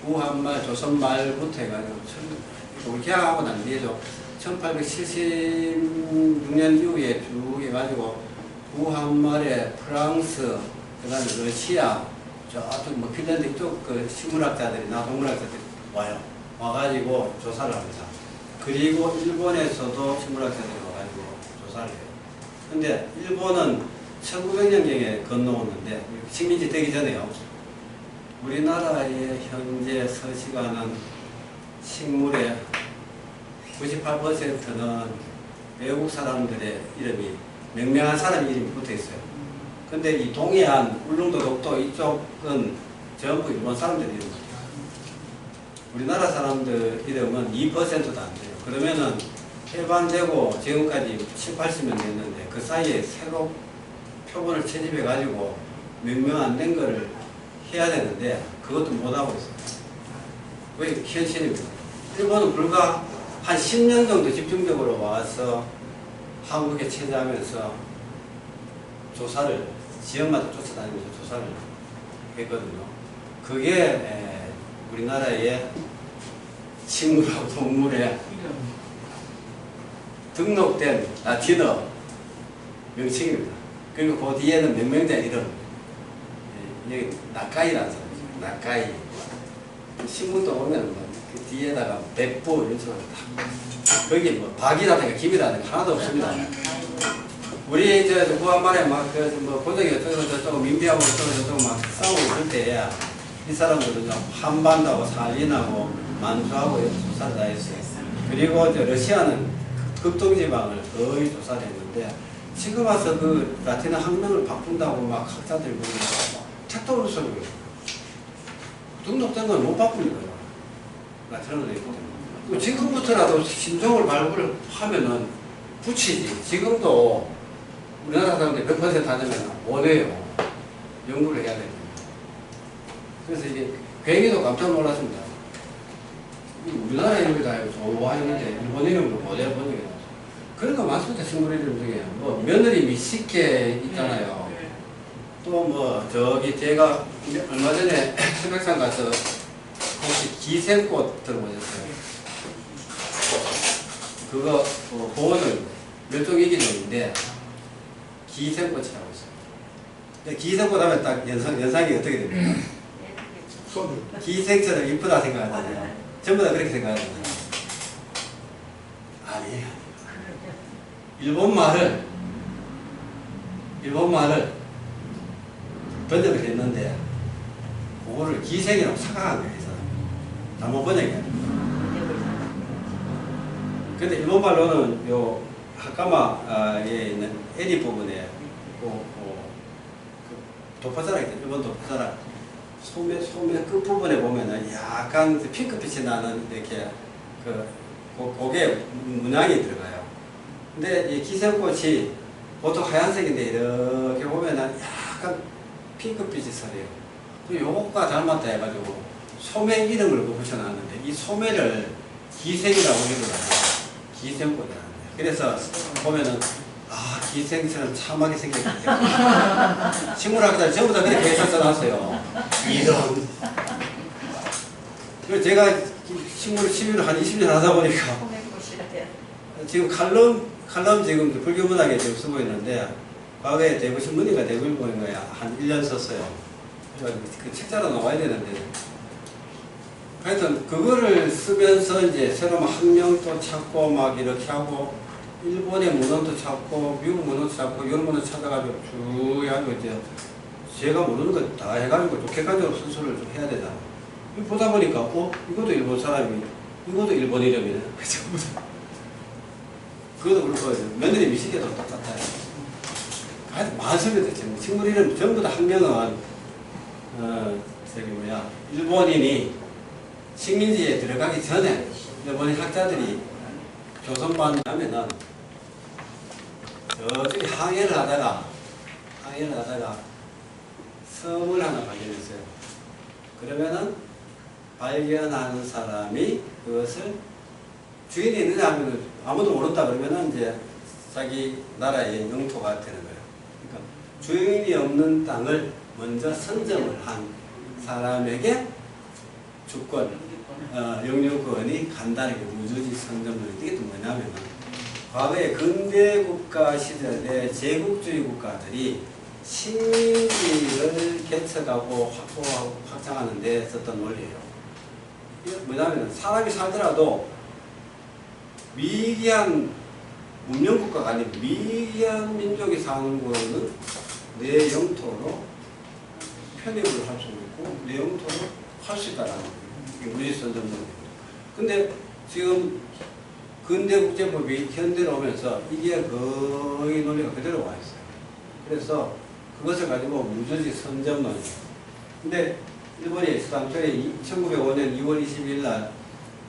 구한말, 조선말부터 해가지고 우리 개학하고 난 뒤에죠. 1876년 이후에 쭉 해가지고 구한말에 프랑스, 그 다음에 러시아, 저쪽 뭐 핀란드 이쪽 그 식물학자들이나 동물학자들이 와요. 와가지고 조사를 합니다. 그리고 일본에서도 식물학자들이 와가지고 조사를 해요. 근데 일본은 1900년경에 건너오는데 식민지 되기 전에요. 우리나라에 현재 서식하는 식물의 98%는 외국 사람들의 이름이 명명한 사람 이름이 붙어 있어요. 근데 이 동해안, 울릉도, 독도 이쪽은 전부 일본 사람들 이름이에요. 우리나라 사람들 이름은 2%도 안 돼요. 그러면은 해방되고 지금까지 7, 80년 됐는데 그 사이에 새로 표본을 채집해 가지고 명명 안 된 거를 해야 되는데 그것도 못하고 있어요. 왜? 현실입니다. 일본은 불과 한 10년 정도 집중적으로 와서 한국에 체제하면서 조사를 지역마다 쫓아다니면서 조사를 했거든요. 그게 우리나라의 식물하고 동물의 등록된 라틴어 명칭입니다. 그리고 그 뒤에는 명명된 이름, 여기 나카이라는 사람이죠. 나카이. 신문도 보면 그 뒤에다가 백부 이런 식으로 다 거기 뭐 박이라든가 김이라든가 하나도 없습니다. 우리 저 구한말에 막 그 뭐 고등이 어쩌고 저쩌고 민비하고 어쩌고 저쩌고 막 싸우고 그럴 때 이 사람들은 한반도하고 살인하고 만주하고 조사를 다 했어요. 그리고 저 러시아는 극동지방을 거의 조사를 했는데 지금 와서 그 라틴어 학명을 바꾼다고 막 학자들이 그러고 책도 못 써요. 등록된 건 못 바꿉니다. 라틴어로 되어 있기 때문에. 지금부터라도 신종을 발굴을 하면은 붙이지. 지금도 우리나라 사람들이 100% 하려면 원해요. 연구를 해야 됩니다. 그래서 이게 괭이도 깜짝 놀랐습니다. 우리나라 이름이 다 좋아했는데 일본 이름으로 모델 번역이 나왔어요. 그런 거 많습니다. 식물 이름 중에. 뭐 며느리 미식회 있잖아요. 또 뭐 저기 제가 얼마 전에 태백산 가서 혹시 기생꽃 들어보셨어요? 그거 보호는 멸종위기종인데 기생꽃이라고 있어요. 근데 기생꽃 하면 딱 연상이 어떻게 됩니까? 소들. 기생처럼 이쁘다 생각하잖아요. 전부 다 그렇게 생각하잖아요. 아니에요. 일본말을 번역을 했는데 그거를 기생이라고 착각한 거예요. 잘못 번역이에요. 근데 일본말로는 요 하카마에 있는 에리 부분에 도포자락 있죠. 일본 도포자락 소매 끝부분에 보면은 약간 핑크빛이 나는 이렇게 고개 문양이 들어가요. 근데 이 기생꽃이 보통 하얀색인데 이렇게 보면은 약간 핑크빛이 서려요. 요것과 닮았다 해가지고 소매 이름을 붙여놨는데 이 소매를 기생이라고 이름을 하죠. 기생꽃이라는 거예요. 그래서 보면은 기생처럼 참하게 생겼기 때문에 식물학자들 전부 다 그렇게 해서 써놨어요. 이런. 그래서 제가 식물 취미를 한 20년 하다 보니까 지금 칼럼 지금 불교문학에 지금 쓰고 있는데 과거에 대구신문인가 대구일보인가 한 1년 썼어요. 그래서 그 책자로 나와야 되는데 하여튼 그거를 쓰면서 이제 새로운 학명도 찾고 막 이렇게 하고 일본의 문헌도 찾고 미국 문헌도 찾고 이런 문헌 찾아가지고 쭉 해가지고 이제 제가 모르는 거 다 해가지고 또 객관적으로 순서를 좀 해야 되잖아. 보다 보니까 이것도 일본 사람이 이것도 일본 이름이네. 전부 다. 그것도 그렇고 며느리 미식계도 똑같아요. 하여튼 많습니다. 식물 이름 전부 다 학명은 저기 뭐야 일본인이 식민지에 들어가기 전에 일본인 학자들이 조선반 하면은 저쪽에 항해를 하다가 섬을 하나 발견했어요. 그러면은 발견하는 사람이 그것을 주인이 있느냐 하면 아무도 모른다 그러면은 이제 자기 나라의 영토가 되는 거예요. 그러니까 주인이 없는 땅을 먼저 선점을 한 사람에게 주권, 영유권이 간단하게 무주지 선점을. 이게 또 뭐냐면은 과거에 근대 국가 시절에 제국주의 국가들이 식민지를 개척하고 확보하고 확장하는 데 썼던 원리예요. 이게 뭐냐면은 사람이 살더라도 미개한 문명국가가 아닌 미개한 민족이 사는 거는 내 영토로 편입을 할 수 있고 내 영토로 할 수 있다라는 거예요. 이게 무지선점론. 근데 지금 근대국제법이 현대로 오면서 이게 거의 논리가 그대로 와 있어요. 그래서 그것을 가지고 무주지 선점론. 근데 일본이 당초에 1905년 2월 20일 날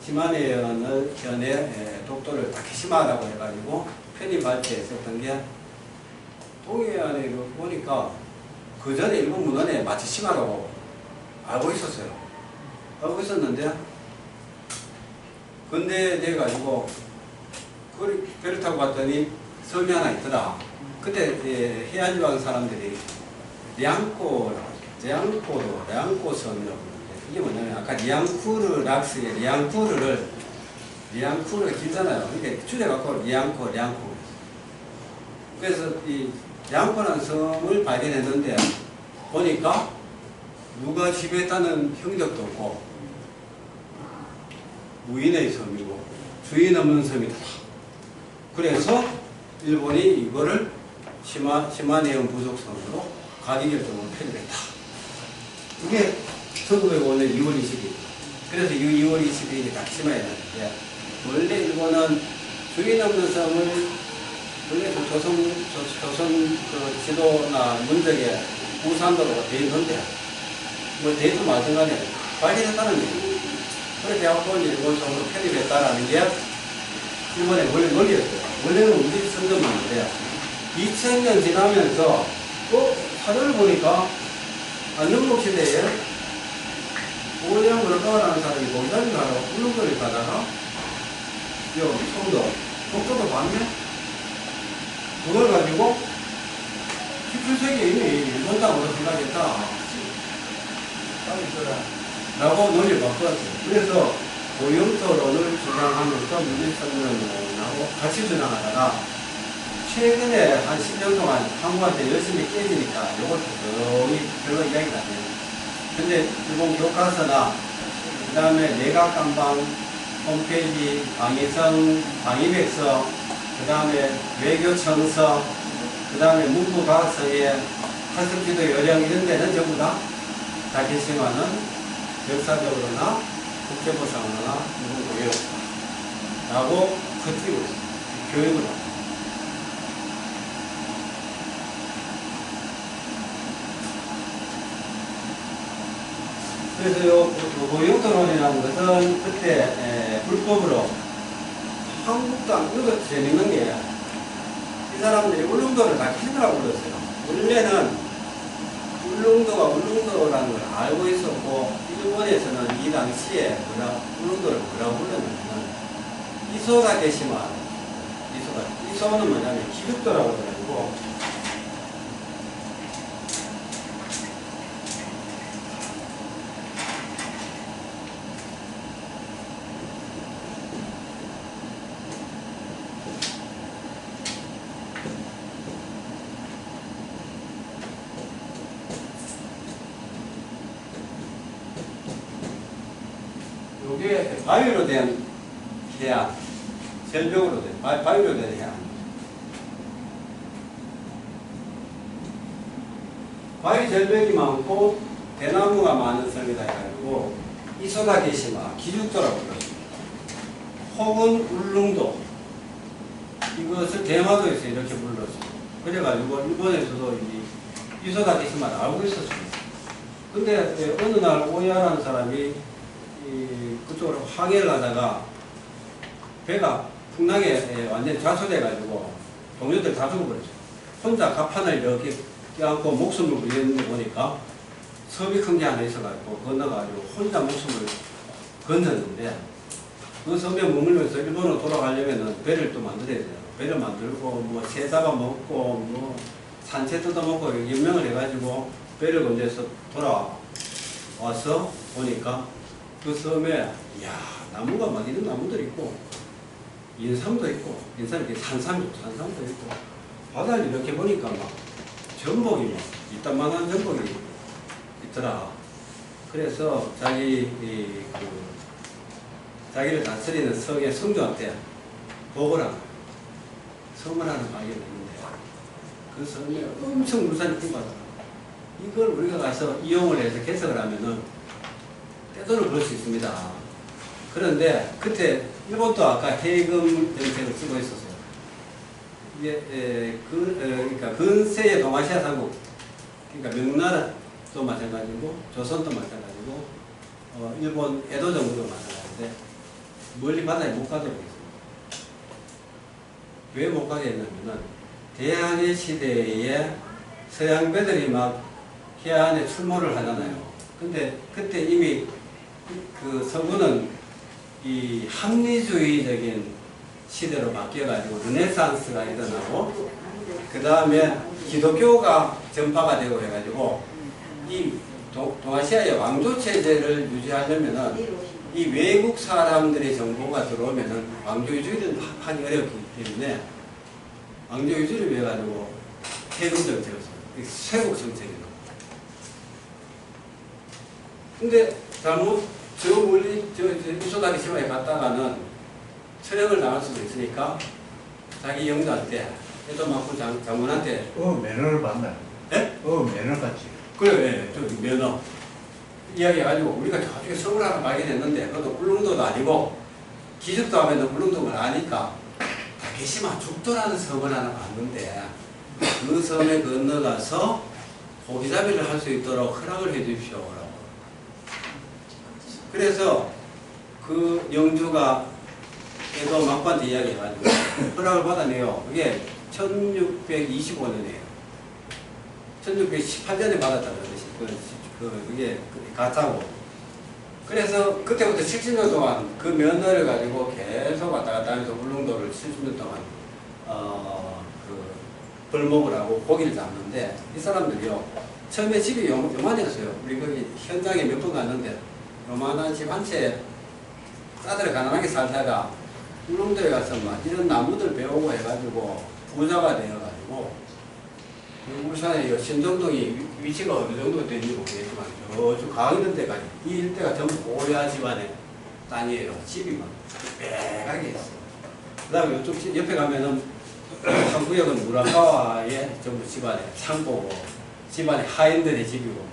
시마네 현의 독도를 다케시마라고 해가지고 편입 발표했었던 게 동해안에 보니까 그 전에 일본 문헌에 마치시마라고 알고 있었어요. 알고 있었는데 근데 돼가지고 그걸 배를 타고 갔더니 섬이 하나 있더라. 그때 해안지방 사람들이 량꼬 섬이라고 부르는데 이게 뭐냐면 아까 리앙쿠르 락스의 리앙쿠르가 길잖아요. 이렇게 줄여갖고 량코. 그래서 이 량코라는 섬을 발견했는데 보니까 누가 지배했다는 형적도 없고 무인의 섬이고 주인 없는 섬이다. 그래서 일본이 이거를 시마네온 부속섬으로 가기 결정으로 편입했다. 이게 1905년 2월 20일. 그래서 2월 20일이 다케시마에 났는데 원래 일본은 주인 없는 섬을 원래 조선 그 지도나 문적에 우산도로가 돼 있는데 뭐 대도 마찬가지에 발견했다는 얘기예요. 그렇게 해갖고 일본 섬으로 편입했다라는 게 일본의 원래 논리였어요. 원래는 우리 선점하는데 2000년 지나면서 사료를 보니까 안녕국 시대에 오양 물가라는 사람이 목자를 가러 울릉도를 가다가 청도, 독도도 봤네? 그걸 가지고 17세기에 이미 일본 땅으로 생각했다 라고 논리를 바꿨어요. 그래서 고영토론을 주장하면서 문일선언하고 같이 주장하다가 최근에 한 10년 동안 한국한테 열심히 깨지니까 이것도 거의 별로 이야기가 안 돼요. 근데 일본 교과서나 그 다음에 내각감방 홈페이지 방위성, 방위백서, 그 다음에 외교청서, 그 다음에 문부과학서의 학습지도 요령 이런 데는 전부 다 다케시마는 역사적으로나 국제보상으로나 일본 고유라고 겉뜨리고 있습니다. 교육을 합니다. 그래서 요 고용토론이라는 것은 그때 불법으로 한국당, 이것도 재밌는 게 이 사람들이 울릉도를 다케시마라고 불렀어요. 원래는 울릉도라는 걸 알고 있었고 일본에서는 이 당시에 울릉도를 뭐라고 불렀냐면 이소다케시마. 이소는 뭐냐면 기죽도라고 그래요. 있고 요게 바위로 된 해안, 절벽으로 된, 바위로 된 해안. 바위 절벽이 많고 대나무가 많은 섬이다 해가지고 이소다게시마, 기죽도라고 불렀습니다. 혹은 울릉도, 이것을 대마도에서 이렇게 불렀습니다. 그래가지고 일본에서도 이 이소다게시마를 알고 있었습니다. 근데 어느 날 오야라는 사람이 그쪽으로 항해를 하다가 배가 풍랑에 완전히 좌초돼가지고 동료들 다 죽어버렸어요. 혼자 갑판을 이렇게 껴안고 목숨을 구했는데 보니까 섬이 큰 게 하나 있어가지고 건너가지고 혼자 목숨을 건졌는데 그 섬에 머물면서 일본으로 돌아가려면은 배를 또 만들어야 돼요. 배를 만들고 뭐 새 잡아먹고 뭐 산채 뜯어먹고 연명을 해가지고 배를 건져서 돌아와서 보니까 그 섬에 이야 나무가 막 이런 나무들이 있고 인삼도 있고 인삼이 이렇게 산삼도 있고 바다를 이렇게 보니까 막 전복이 막 이따만한 전복이 있더라. 그래서 자기를 다스리는 성의 성주한테 보고를 한 거예요. 섬을 하나 발견했는데 그 섬에 엄청 물살이 풍부하더라. 이걸 우리가 가서 이용을 해서 개척을 하면은 떼돈을 벌 수 있습니다. 그런데 그때 일본도 아까 해금 정책을 쓰고 있었어요. 이게 그러니까 근세의 동아시아 삼국, 그러니까 명나라도 마찬가지고 조선도 마찬가지고 일본 에도 정부도 마찬가지인데 멀리 바다에 못 가게 되겠습니다. 왜 못 가게 했냐면은 대항해 시대에 서양 배들이 막 해안에 출몰을 하잖아요. 근데 그때 이미 그 서구는 이 합리주의적인 시대로 바뀌어가지고 르네상스가 일어나고 그 다음에 기독교가 전파가 되고 해가지고 이 동아시아의 왕조 체제를 유지하려면은 이 외국 사람들의 정보가 들어오면은 왕조 유지를 하기 어렵기 때문에 왕조 유지를 위해 가지고 해금 정책을 써요. 쇄국 정책이에요. 근데 잘못 저 멀리 이소다게시마에 갔다가는 철형을 당할 수도 있으니까 자기 영도한테 에도 막부 장군한테 면허를 받나요? 예? 면허 같이. 그래요. 예, 저 면허 이야기해가지고 우리가 저쪽에 섬을 하나 발견했는데 그것도 울릉도도 아니고 기죽도 하면 울릉도가 아니까 다게시마 죽도라는 섬을 하나 봤는데 그 섬에 건너가서 고기잡이를 할 수 있도록 허락을 해 주십시오. 그래서 그 영주가 에도 막부한테 이야기해가지고 허락을 받아내요. 그게 1625년이에요. 1618년에 받았다는 것이 그게 가짜고. 그래서 그때부터 70년 동안 그 면허를 가지고 계속 왔다 갔다 하면서 울릉도를 70년 동안 그 벌목을 하고 고기를 잡는데 이 사람들이요 처음에 집이 요만했어요. 우리 거기 현장에 몇 번 갔는데 요만한 집 한 채에 싸들어 가난하게 살다가 울릉도에 가서 막 이런 나무들 배우고 해가지고 부자가 되어가지고 울산의 신정동이 위치가 어느 정도 되는지 모르겠지만 저쪽 강이런 데까지 이 일대가 전부 고려 집안의 땅이에요. 집이 막 빼가게 있어요. 그 다음에 이쪽 옆에 가면은 한 구역은 무라카와의 전부 집안의 창고고 집안의 하인들의 집이고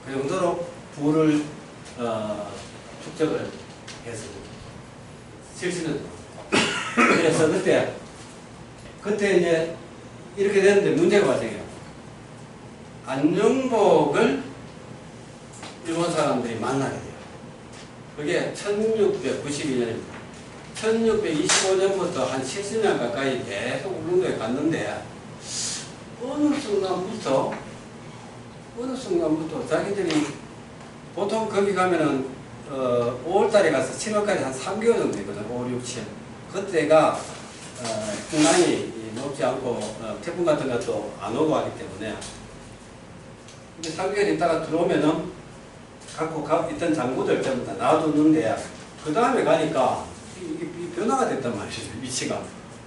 그 정도로 부를 축적을 했습니다. 70년. 그래서 그때 이제 이렇게 되는데 문제가 발생해요. 안녕복을 일본 사람들이 만나게 돼요. 그게 1692년입니다. 1625년부터 한 70년 가까이 계속 울릉도에 갔는데 어느 순간부터 자기들이 보통 거기 가면은 5월달에 가서 7월까지 한 3개월 정도 있거든. 5, 6, 7. 그때가 풍랑이 녹지 않고 태풍 같은 것도 안 오고 하기 때문에 근데 3개월 있다가 들어오면은 갖고 있던 장구들 전부 다 놔두는데 그 다음에 가니까 이 변화가 됐단 말이죠. 위치가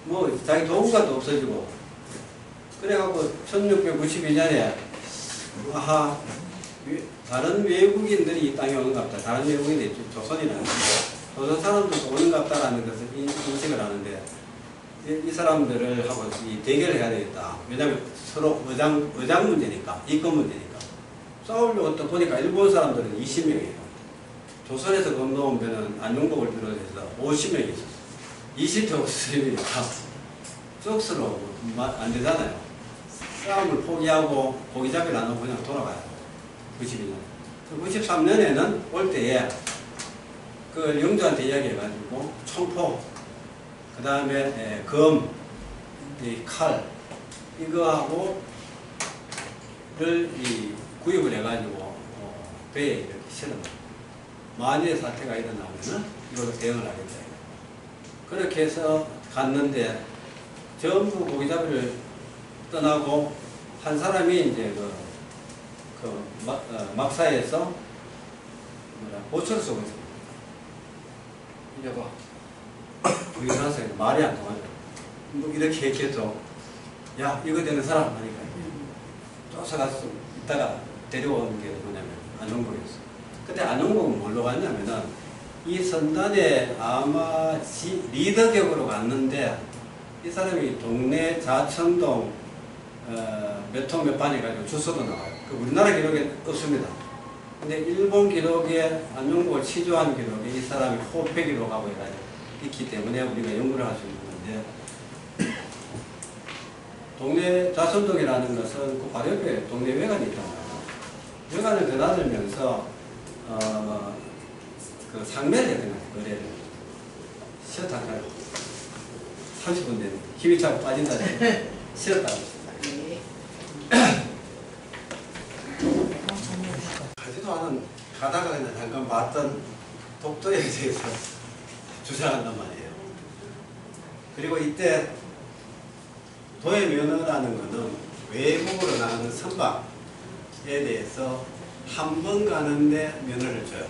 뭐 자기 도구가도 없어지고 그래갖고 1692년에 아하 다른 외국인들이 이 땅에 오는가 보다. 다른 외국인들이 조선이라는 거죠. 조선 사람들도 오는가 보다라는 것을 인식을 하는데 이 사람들을 하고 이 대결을 해야 되겠다. 왜냐하면 서로 의장 문제니까, 이권 문제니까. 싸우려고 또 보니까 일본 사람들은 20명이에요. 조선에서 건너오면은 안용복을 비롯해서 50명이 있었어요. 20대 없으니까 쑥스러워 안 되잖아요. 싸움을 포기하고 고기 잡기를 안 하고 그냥 돌아가요. 92년. 93년에는 올 때에 그 영주한테 이야기해가지고 총포, 그 다음에 검, 이 칼, 이거하고를 구입을 해가지고 배에 이렇게 실어놔요. 만일의 사태가 일어나면은 이걸로 대응을 하겠다. 그렇게 해서 갔는데 전부 고기잡이를 떠나고 한 사람이 이제 막사에서 보초를 쏘고 있습니다. 이제 봐. 부인하세요. 말이 안 통하죠. 뭐 이렇게 얘기해도 야 이거 되는 사람 하니까 쫓아가서 이따가 데려오는 게 뭐냐면 안용복이었어요. 그때 안용복은 뭘로 갔냐면은 이 선단에 아마 리더격으로 갔는데 이 사람이 동네 자천동 몇 통 몇 반 해가지고 주소도 나와요. 그 우리나라 기록에 없습니다. 근데 일본 기록에 안용복을 치조한 기록에 이 사람이 호패 기록하고 해가지고 있기 때문에 우리가 연구를 할 수 있는 건데 동네 자천동이라는 것은 그 바로 옆에 동네 외관이 있단 말이에요. 외관을 드나들면서 그 상매를 했던 것 같아요. 거래를 쉬었다 가요. 30분 되는 힘이 차고 빠진다는 쉬었다고 가지도 않은 가다가 그냥 잠깐 봤던 독도에 대해서 주장한단 말이에요. 그리고 이때 도의 면허라는 것은 외국으로 나가는 선박에 대해서 한 번 가는데 면허를 줘요.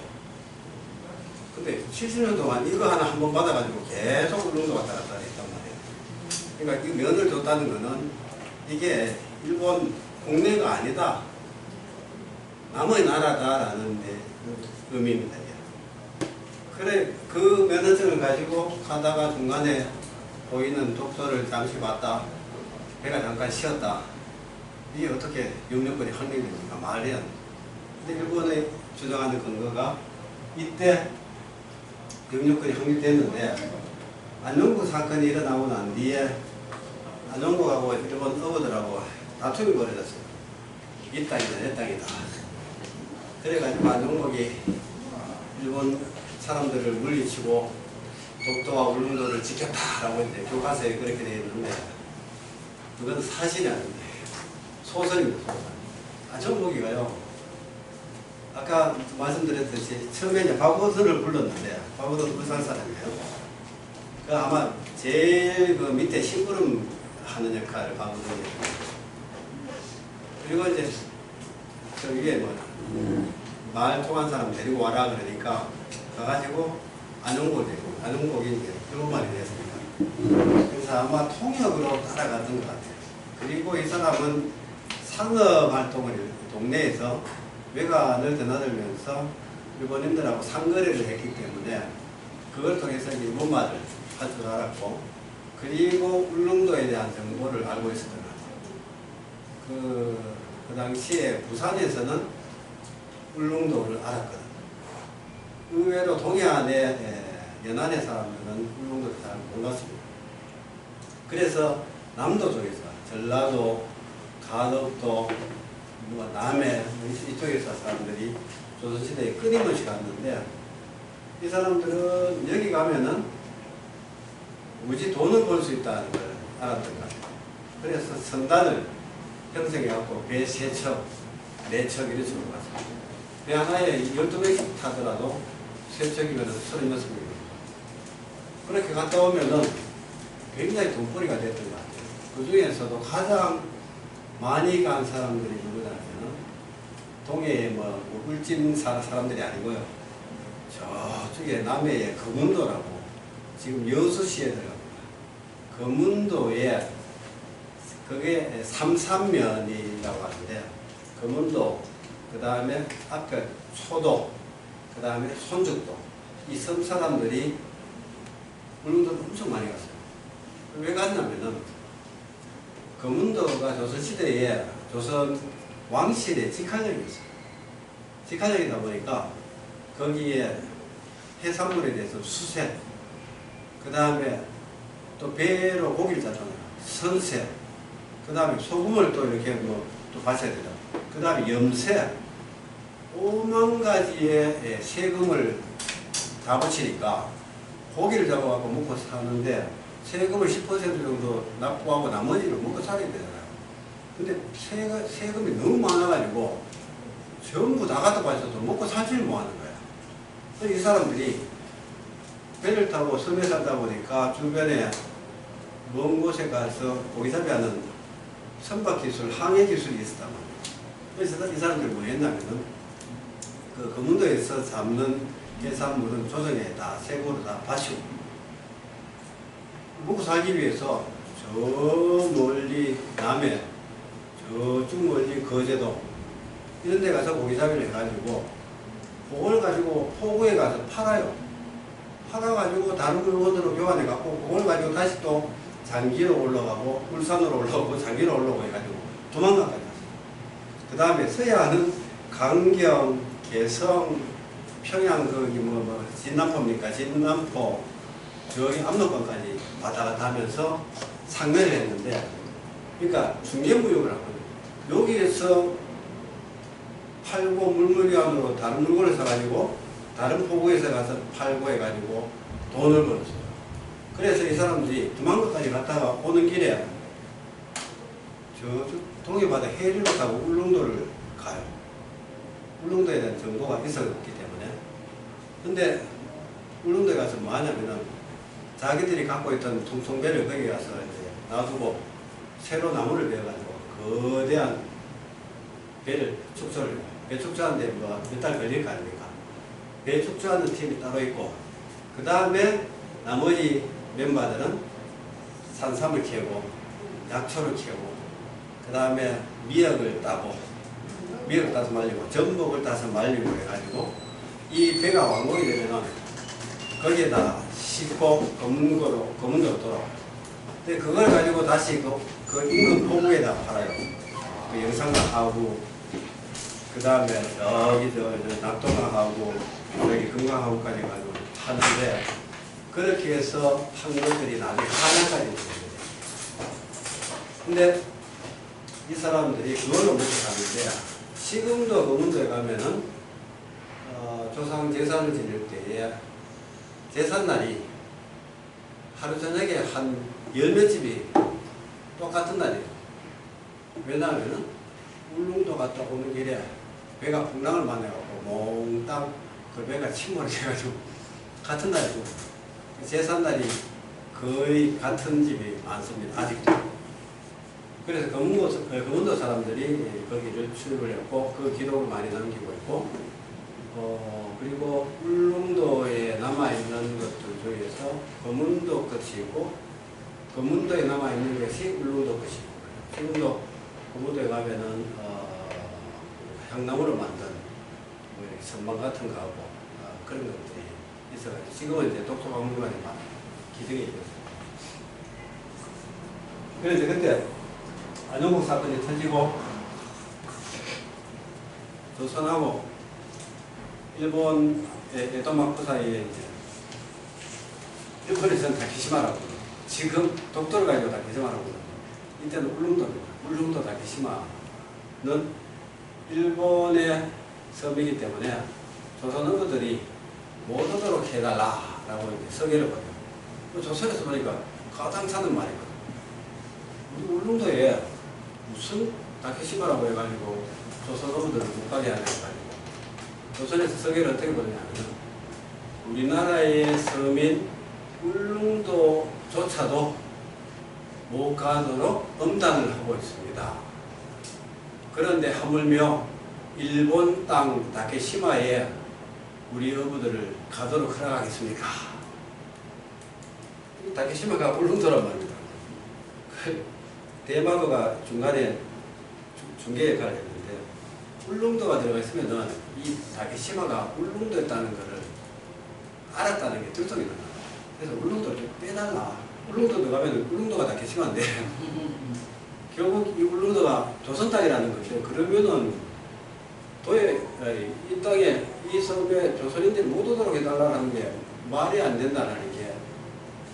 근데 70년 동안 이거 하나 한 번 받아가지고 계속 울릉도 왔다 갔다 했단 말이에요. 그러니까 이 면허를 줬다는 것은 이게 일본 국내가 아니다. 남의 나라다라는 데 의미입니다. 그래 그 면허증을 가지고 가다가 중간에 보이는 독도를 잠시 봤다. 배가 잠깐 쉬었다. 이게 어떻게 영유권이 확립됩니까? 말이 안 돼. 근데 일본의 주장하는 근거가 이때 영유권이 확립됐는데 안용국 사건이 일어나고 난 뒤에 안용국하고 일본 어부들하고 다툼이 벌어졌어요. 이 땅이다 내 땅이다. 그래가지고 안용국이 일본 사람들을 물리치고 독도와 울릉도를 지켰다라고 이제 교과서에 그렇게 되어 있는데 그건 사실이 아닌데 소설입니다. 소설. 안용국이가요. 아까 말씀드렸듯이 처음에 이제 박오선을 불렀는데 박오선 부산 사람이에요. 그 아마 제일 그 밑에 심부름 하는 역할을 박오선이 했어요. 그리고 이제 저 위에 뭐 말 통한 사람 데리고 와라 그러니까 가가지고 안용국을 데리고 안용국이 이제 일본말이 됐습니다. 그래서 아마 통역으로 따라갔던 것 같아요. 그리고 이 사람은 상업 활동을 동네에서 외관을 드나들면서 일본인들하고 상거래를 했기 때문에 그걸 통해서 일본말을 할 줄 알았고 그리고 울릉도에 대한 정보를 알고 있었던 것 같아요. 그 당시에 부산에서는 울릉도를 알았거든요. 의외로 동해안의 연안의 사람들은 울릉도를 잘 몰랐습니다. 그래서 남도 쪽에서 전라도, 가덕도, 남해 이쪽에서 사람들이 조선시대에 끊임없이 갔는데 이 사람들은 여기 가면은 무지 돈을 벌 수 있다는 걸 알았던 것 같아요. 그래서 선단을 형성해갖고 배 3척, 4척 이런 식으로 갔습니다. 배 하나에 12명씩 타더라도 3척이면 36명입니다. 그렇게 갔다 오면은 굉장히 돈벌이가 됐던 것 같아요. 그 중에서도 가장 많이 간 사람들이 누구냐면 동해에 뭐 울진 사람들이 아니고요. 저쪽에 남해의 거문도라고 지금 여수시에 들어갑니다. 거문도에 그게 삼산면이라고 하는데 거문도 그 다음에 앞에 초도 그 다음에 손죽도 이 섬 사람들이 울릉도를 엄청 많이 갔어요. 왜 갔냐면은 거문도가 조선시대에 조선 왕실의 직하역이었어요. 직하역이다 보니까 거기에 해산물에 대해서 수세, 그 다음에 또 배로 고기를 잡잖아요. 선세, 그 다음에 소금을 또 이렇게 뭐 또 바쳐야 되죠. 그 다음에 염세, 5만 가지의 세금을 다 붙이니까 고기를 잡아갖고 먹고 사는데 세금을 10% 정도 납부하고 나머지를 먹고 살아야 되잖아요. 근데 세금이 너무 많아가지고 전부 다 갖다 바쳐도 먹고 살지를 못하는 거야. 그래서 이 사람들이 배를 타고 섬에 살다 보니까 주변에 먼 곳에 가서 고기잡이하는 선박 기술, 항해 기술이 있었단 말이에요. 그래서 이 사람들이 뭐 했냐면은 그 거문도에서 잡는 해산물은 조정에 다 세금으로 다 바치고 먹고 살기 위해서 저 멀리 남해, 저쪽 멀리 거제도 이런 데 가서 고기잡이를 해가지고 그걸 가지고 포구에 가서 팔아요. 팔아가지고 다른 물건으로 교환해갖고 그걸 가지고 다시 또 장기로 올라가고 울산으로 올라오고 장기로 올라오고 해가지고 도망가까지 갔어요. 그 다음에 서해안은 강경, 개성, 평양 거기 뭐 진남포입니까? 진남포 저기 압록강까지 왔다 갔다 하면서 상매를 했는데 그러니까 중개무역을 하거든요. 여기에서 팔고 물물교환으로 다른 물건을 사가지고 다른 포구에서 가서 팔고 해가지고 돈을 벌었어요. 그래서 이 사람들이 두만강까지 갔다가 오는 길에 저쪽 동해바다 해리로 타고 울릉도를 가요. 울릉도에 대한 정보가 있었기 때문에. 근데 울릉도에 가서 뭐 하냐면은 자기들이 갖고 있던 통통배를 거기 가서 이제 놔두고 새로 나무를 베어가지고 거대한 배를 축소를 해요. 배 축소하는데 뭐 몇 달 걸릴 거 아닙니까? 배 축소하는 팀이 따로 있고 그 다음에 나머지 멤버들은 산삼을 캐고 약초를 캐고 그 다음에 미역을 따고 미역을 따서 말리고 전복을 따서 말리고 해가지고 이 배가 완공이 되면은 거기에다 싣고 검문도로 돌아와요. 근데 그걸 가지고 다시 그 인근 포구에다 팔아요. 그 영산강하고 그 다음에 여기 저 낙동강하고 여기 금강하고까지 가지고 하는데 그렇게 해서 판 것들이 나중에 한양까지 있습니다. 근데 이 사람들이 그걸로 먹고 사는데 지금도 거문도에 가면은 조상 제사를 지낼 때에 제삿날이 하루 저녁에 한 10몇 집이 똑같은 날이에요. 왜냐하면은 울릉도 갔다 오는 길에 배가 풍랑을 만나갖고 몽땅 그 배가 침몰을 해가지고 같은 날이고 제삿날이 거의 같은 집이 많습니다. 아직도. 그래서 거문도 사람들이 거기를 출입을 했고 그 기록을 많이 남기고 있고 그리고 울릉도에 남아있는 것들 중에서 거문도 것이 있고 거문도에 남아있는 것이 울릉도 것이 있고 지금도 거문도에 가면은 향나무로 만든 뭐 이렇게 선반 같은 거 하고 그런 것들이 있어가지고 지금은 이제 독토박물관에 막 기증이 있었어요. 그래서 그때 안용국 사건이 터지고 조선하고 일본의 에도마코 사이에 이제 일본에서는 다케시마라고 지금 독도를 가지고 다케시마라고 이때는 울릉도 다케시마는 일본의 섬이기 때문에 조선 어부들이 못 오도록 해달라라고 이제 서계를 보내요. 조선에서 보니까 가장 차는 말이거든. 우리 울릉도에 무슨 다케시마라고 해가지고 조선 어부들을 못 가게 하냐 해가지고 조선에서 서계를 어떻게 보내냐면 우리나라의 섬인 울릉도조차도 못 가도록 엄단을 하고 있습니다. 그런데 하물며 일본 땅 다케시마에 우리 어부들을 가도록 허락하겠습니까? 다케시마가 울릉도란 말입니다. 대마도가 중간에 중개 역할을 했는데 울릉도가 들어가 있으면은 이 다케시마가 울릉도였다는 것을 알았다는 게 들통이 나요. 그래서 울릉도를 좀 빼달라. 울릉도 들어가면 울릉도가 다케시마인데 결국 이 울릉도가 조선 땅이라는 거죠. 그러면은 도에 이 땅에 이 섬에 조선인들이 못 오도록 해달라는 게 말이 안 된다는 게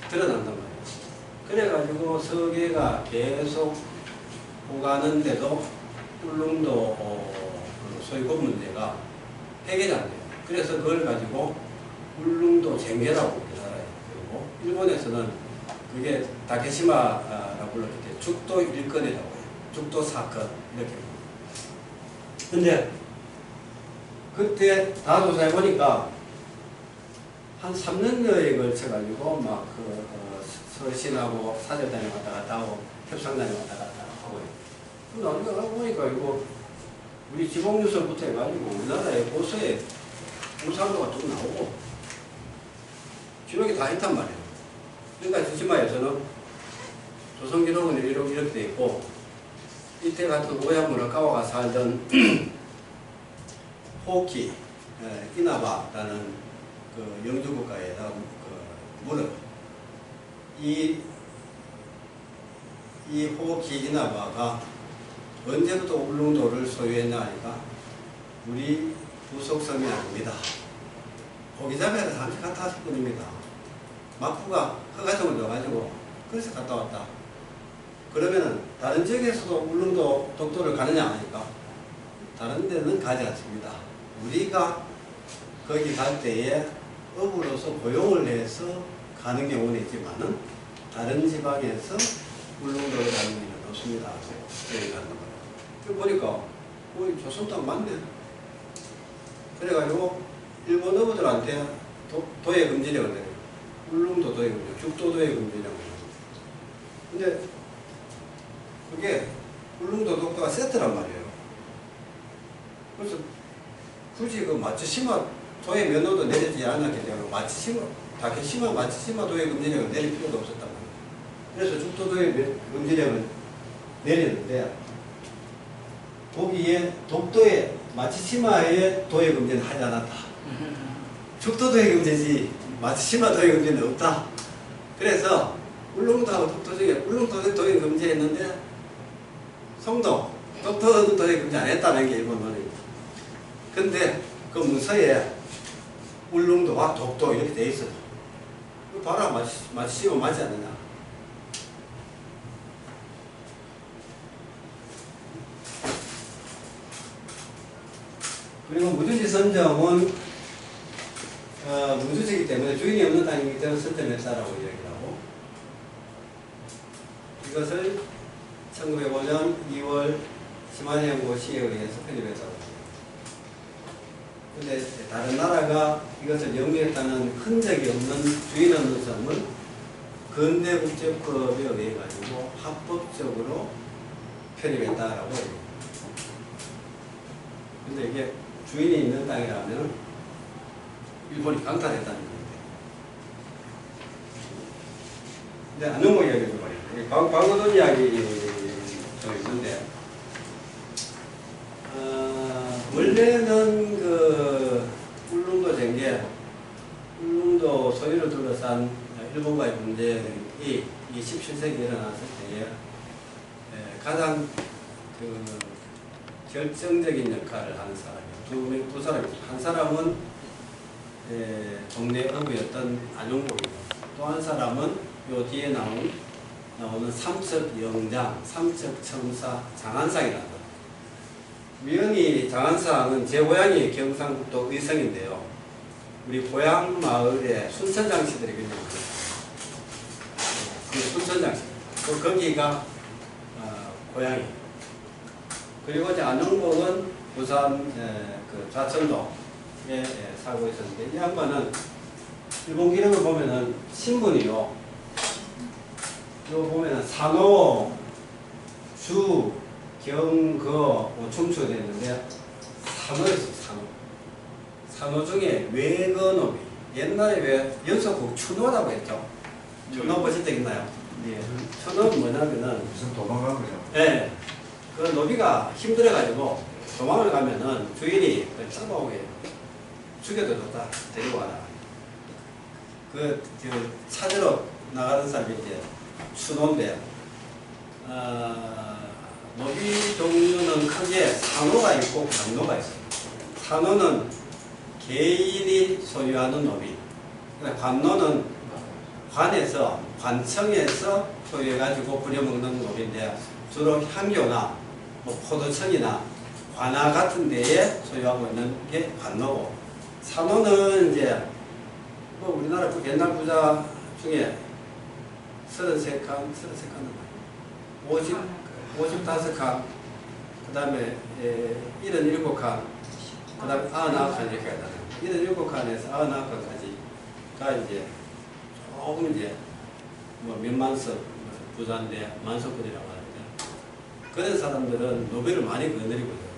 드러난단 말이에요. 그래가지고 서계가 계속 오가는데도 울릉도 소유권 문제가 해결이 안 돼요. 그래서 그걸 가지고 울릉도 쟁개라고 우리나라에 그리고 일본에서는 그게 다케시마라고 불렀을 때 죽도 일건이라고 해요. 죽도 사건 이렇게. 근데 그때 다 조사해보니까 한 3년여에 걸쳐가지고 막 서신하고 사절단에 왔다 갔다 하고 협상단에 왔다 갔다 하고 나중에 알아보니까 이거 우리 지목유서부터 해가지고 우리나라의 고서에 우상도가 좀 나오고 기록이 다 있단 말이에요. 그러니까 지시마에서는 조선기록은 이렇게 돼 있고 이때 같은 오야무라카와가 살던 호키 이나바라는 그 영주국가에다 물어요. 이 호키 이나바가 언제부터 울릉도를 소유했나 하니까 우리 부속섬이 아닙니다. 고기잡이를 잠시 갔다 왔을 뿐입니다. 막부가 허가증을 줘가지고 그래서 갔다 왔다. 그러면은 다른 지역에서도 울릉도 독도를 가느냐 하니까 다른 데는 가지 않습니다. 우리가 거기 갈 때에 어부로서 고용을 해서 가는 경우는 있지만은 다른 지방에서 울릉도를 가는 경우는 없습니다. 여기 가는 거예요. 보니까 조선 땅 맞네. 그래가지고 일본 어부들한테 도의 금지령을 내려요. 울릉도 도의 금지령, 죽도 도의 금지령을. 근데 그게 울릉도 독도가 세트란 말이에요. 그래서 굳이 그 마츠시마 도의 면허도 내리지 않았기 때문에 다케시마 마츠시마 도의 금지령을 내릴 필요도 없었단 말이에요. 그래서 죽도 도의 금지령을 내렸는데 거기에 독도에 마츠시마의 도의 금지는 하지 않았다. 죽도 도의 금지지 마츠시마 도의 금지는 없다. 그래서 울릉도하고 독도 중에 울릉도 도의 금지했는데 송도, 독도 도의 금지 안 했다는 게 일본 논리입니다. 근데 그 문서에 울릉도와 독도 이렇게 돼 있어요. 봐라, 마츠시마 맞지 않느냐. 그리고 무주지 선정은 무주지이기 때문에 주인이 없는 땅이기 때문에 선정했다라고 이야기를 하고 이것을 1905년 2월 시마네연구 시에 의해서 편입했다고 합니다. 근데 다른 나라가 이것을 영위했다는 흔적이 없는 주인 없는 섬을 근대국제법에 의해 가지고 합법적으로 편입했다라고 해요. 근데 이게 주인이 있는 땅이라면 일본이 강탈했다는 겁니다. 근데 안녕모 이야기도 말이에요. 광고돈 이야기도 있는데 원래는 그 울릉도 쟁개, 울릉도 소유를 둘러싼 일본과의 분쟁이 17세기에 일어났을 때에 가장 그 결정적인 역할을 하는 사람이에요. 두 사람이죠. 한 사람은 동네 어부였던 안용복이고 또 한 사람은 요 뒤에 나오는 삼척영장, 삼척청사 장안상이라는 거. 미연이 장안상은 제 고향이 경상북도 의성인데요. 우리 고향 마을에 순천장씨들이 굉장히 많아요. 그 순천장씨. 거기가 고향이. 그리고 이제 안용복은 부산 그 좌천도에 살고 있었는데 이 양반은 일본 기록을 보면은 신분이요. 요 보면은 산호, 주, 경, 거, 춤추가 되는데 산호에서 산호. 산호 중에 외건업이 옛날에 왜 연속국 추노라고 했죠? 추노 보실 적 있나요? 예. 추노는 뭐냐면은 무슨 도망간 거죠? 예. 그 노비가 힘들어가지고 도망을 가면은 주인이 잡아오게 죽여도 좋다. 데리고 와라. 찾으러 나가는 사람이 이제 추노인데, 노비 종류는 크게 산호가 있고 관노가 있어요. 산호는 개인이 소유하는 노비. 관노는 관에서, 관청에서 소유해가지고 부려먹는 노비인데, 주로 향교나 뭐 포도청이나 관아 같은 데에 소유하고 있는 게 관노고, 산호는 이제 뭐 우리나라 옛날 부자 중에 33칸, 55칸, 그 다음에 77칸, 그 다음에 99칸 이렇게 하잖아요. 77칸에서 99칸까지가 이제 조금 이제 뭐 몇만석 부자인데 만석권이라고 하는데, 그런 사람들은 노벨을 많이 거느리고 있어요.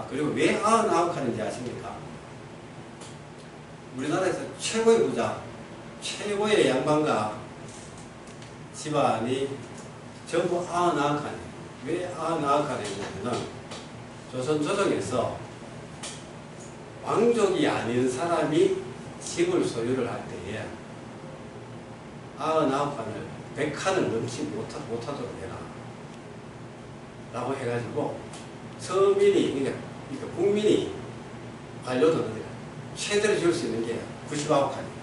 그리고 왜 99칸인지 아십니까? 우리나라에서 최고의 부자, 최고의 양반과 집안이 전부 99칸이에요. 왜 99칸이냐면은 조선 조정에서 왕족이 아닌 사람이 집을 소유를 할 때에 99칸을 100칸을 넘지 못하도록 해라 라고 해가지고 서민이, 그러니까 국민이 반려도는 최대로 지을 수 있는 게 99칸이에요.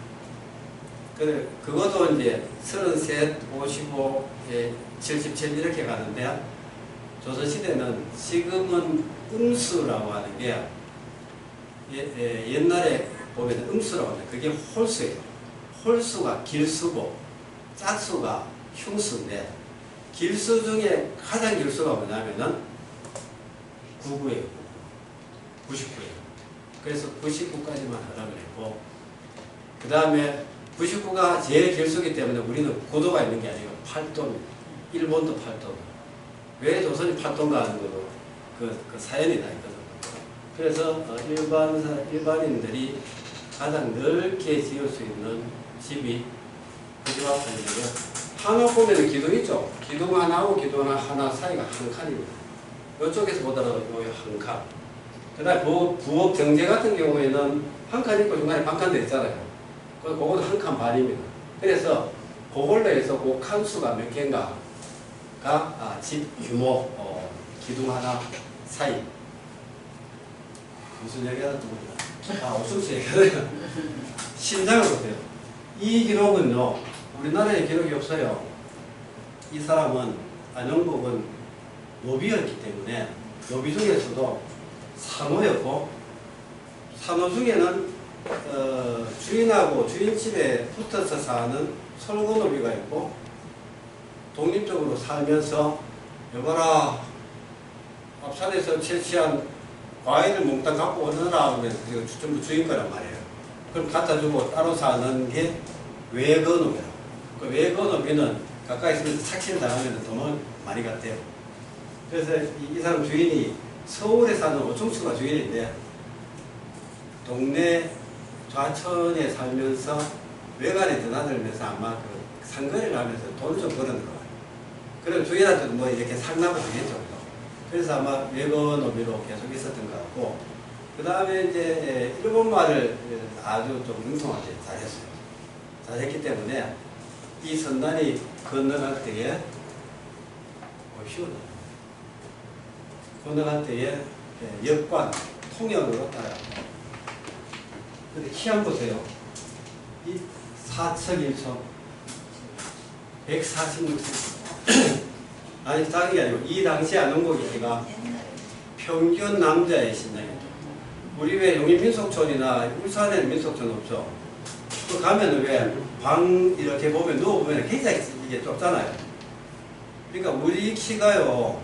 그것도 이제 33, 55, 77 이렇게 가는데, 조선시대는 지금은 음수라고 하는 게, 옛날에 보면 음수라고 하는데 그게 홀수예요. 홀수가 길수고 짝수가 흉수인데, 길수 중에 가장 길수가 뭐냐면은 99예요. 99예요. 그래서 99까지만 하라고 했고, 그 다음에 99가 제일 길수기 때문에 우리는 고도가 있는 게 아니고 8도, 일본도 8도. 왜 조선이 8도인가 하는 것도 그 사연이 다 있거든요. 그래서 일반인들이 가장 넓게 지을 수 있는 집이 99칸인데, 한옥 보면 기둥 있죠? 기둥 하나하고 기둥 하나 사이가 한 칸입니다. 이쪽에서 보더라도 여기 한 칸. 그 다음에 부엌 정제 같은 경우에는 한 칸 있고 중간에 반칸 돼 있잖아요. 그것도 한 칸 반입니다. 그래서 그걸로 해서 그 칸수가 몇 개인가가 집 규모, 기둥 하나 사이. 무슨 얘기 하나 또 보니까 옥수수 얘기하네요. 신장을 보세요. 이 기록은요, 우리나라에 기록이 없어요. 이 사람은, 안영복은 노비였기 때문에 노비 중에서도 산호였고, 산호 중에는 주인하고 주인집에 붙어서 사는 솔고노비가 있고, 독립적으로 살면서 여봐라, 앞산에서 채취한 과일을 몽땅 갖고 오느라 하면 그게 전부 주인 거란 말이에요. 그럼 갖다 주고 따로 사는 게 외건업이라고. 그 외건업이는 가까이 있으면서 착취를 당하면 돈을 많이 갔대요. 그래서 이 사람 주인이 서울에 사는 오충수가 주인인데, 동네 좌천에 살면서 외관에 드나들면서 아마 그 상거래를 하면서 돈을 좀 버는 거예요. 그래서 주인한테도 뭐 이렇게 상납을 하겠죠. 그래서 아마 외건업으로 계속 있었던 것 같고, 그 다음에 이제 일본말을 아주 좀 능통하게 잘했어요. 잘했기 때문에 이 선단이 건너갈 때에 건너갈 때에 역관, 통역으로 따라요. 근데 키 한번 보세요. 이 4척 1척 146cm. 아니, 다른 게 아니고 이 당시 안홍복이 키가 평균 남자의 신장이죠. 우리 왜 용인 민속촌이나 울산에는 민속촌 없죠. 그 가면은 왜 방 이렇게 보면 누워보면 굉장히 이게 좁잖아요. 그러니까 우리 키가요,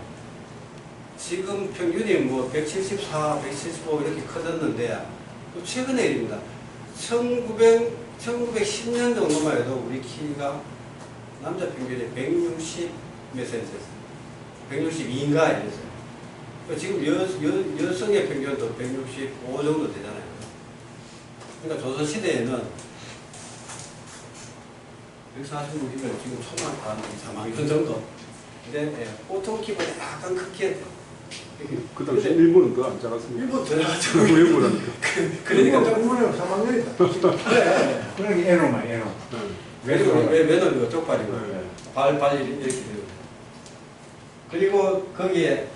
지금 평균이 뭐 174, 175 이렇게 커졌는데, 또 최근의 일입니다. 1910년 정도만 해도 우리 키가 남자 평균이 160 몇 센치였어요. 162인가 이랬어요. 지금 여성의 평균도 165 정도 되잖아요. 그러니까 조선시대에는 146이면 지금 초만 한 4만 년 정도. 근데 보통 키보다 약간 크게. 그 당시 일본은 더 안 작았습니다. 일본 들어가죠. 일본은 그러니까 좀. 일본에 3학년이다. 그러니 애노만 애노. 그리고 외노리고 쪽발이고 네. 발이 이렇게 되고. 그리고 거기에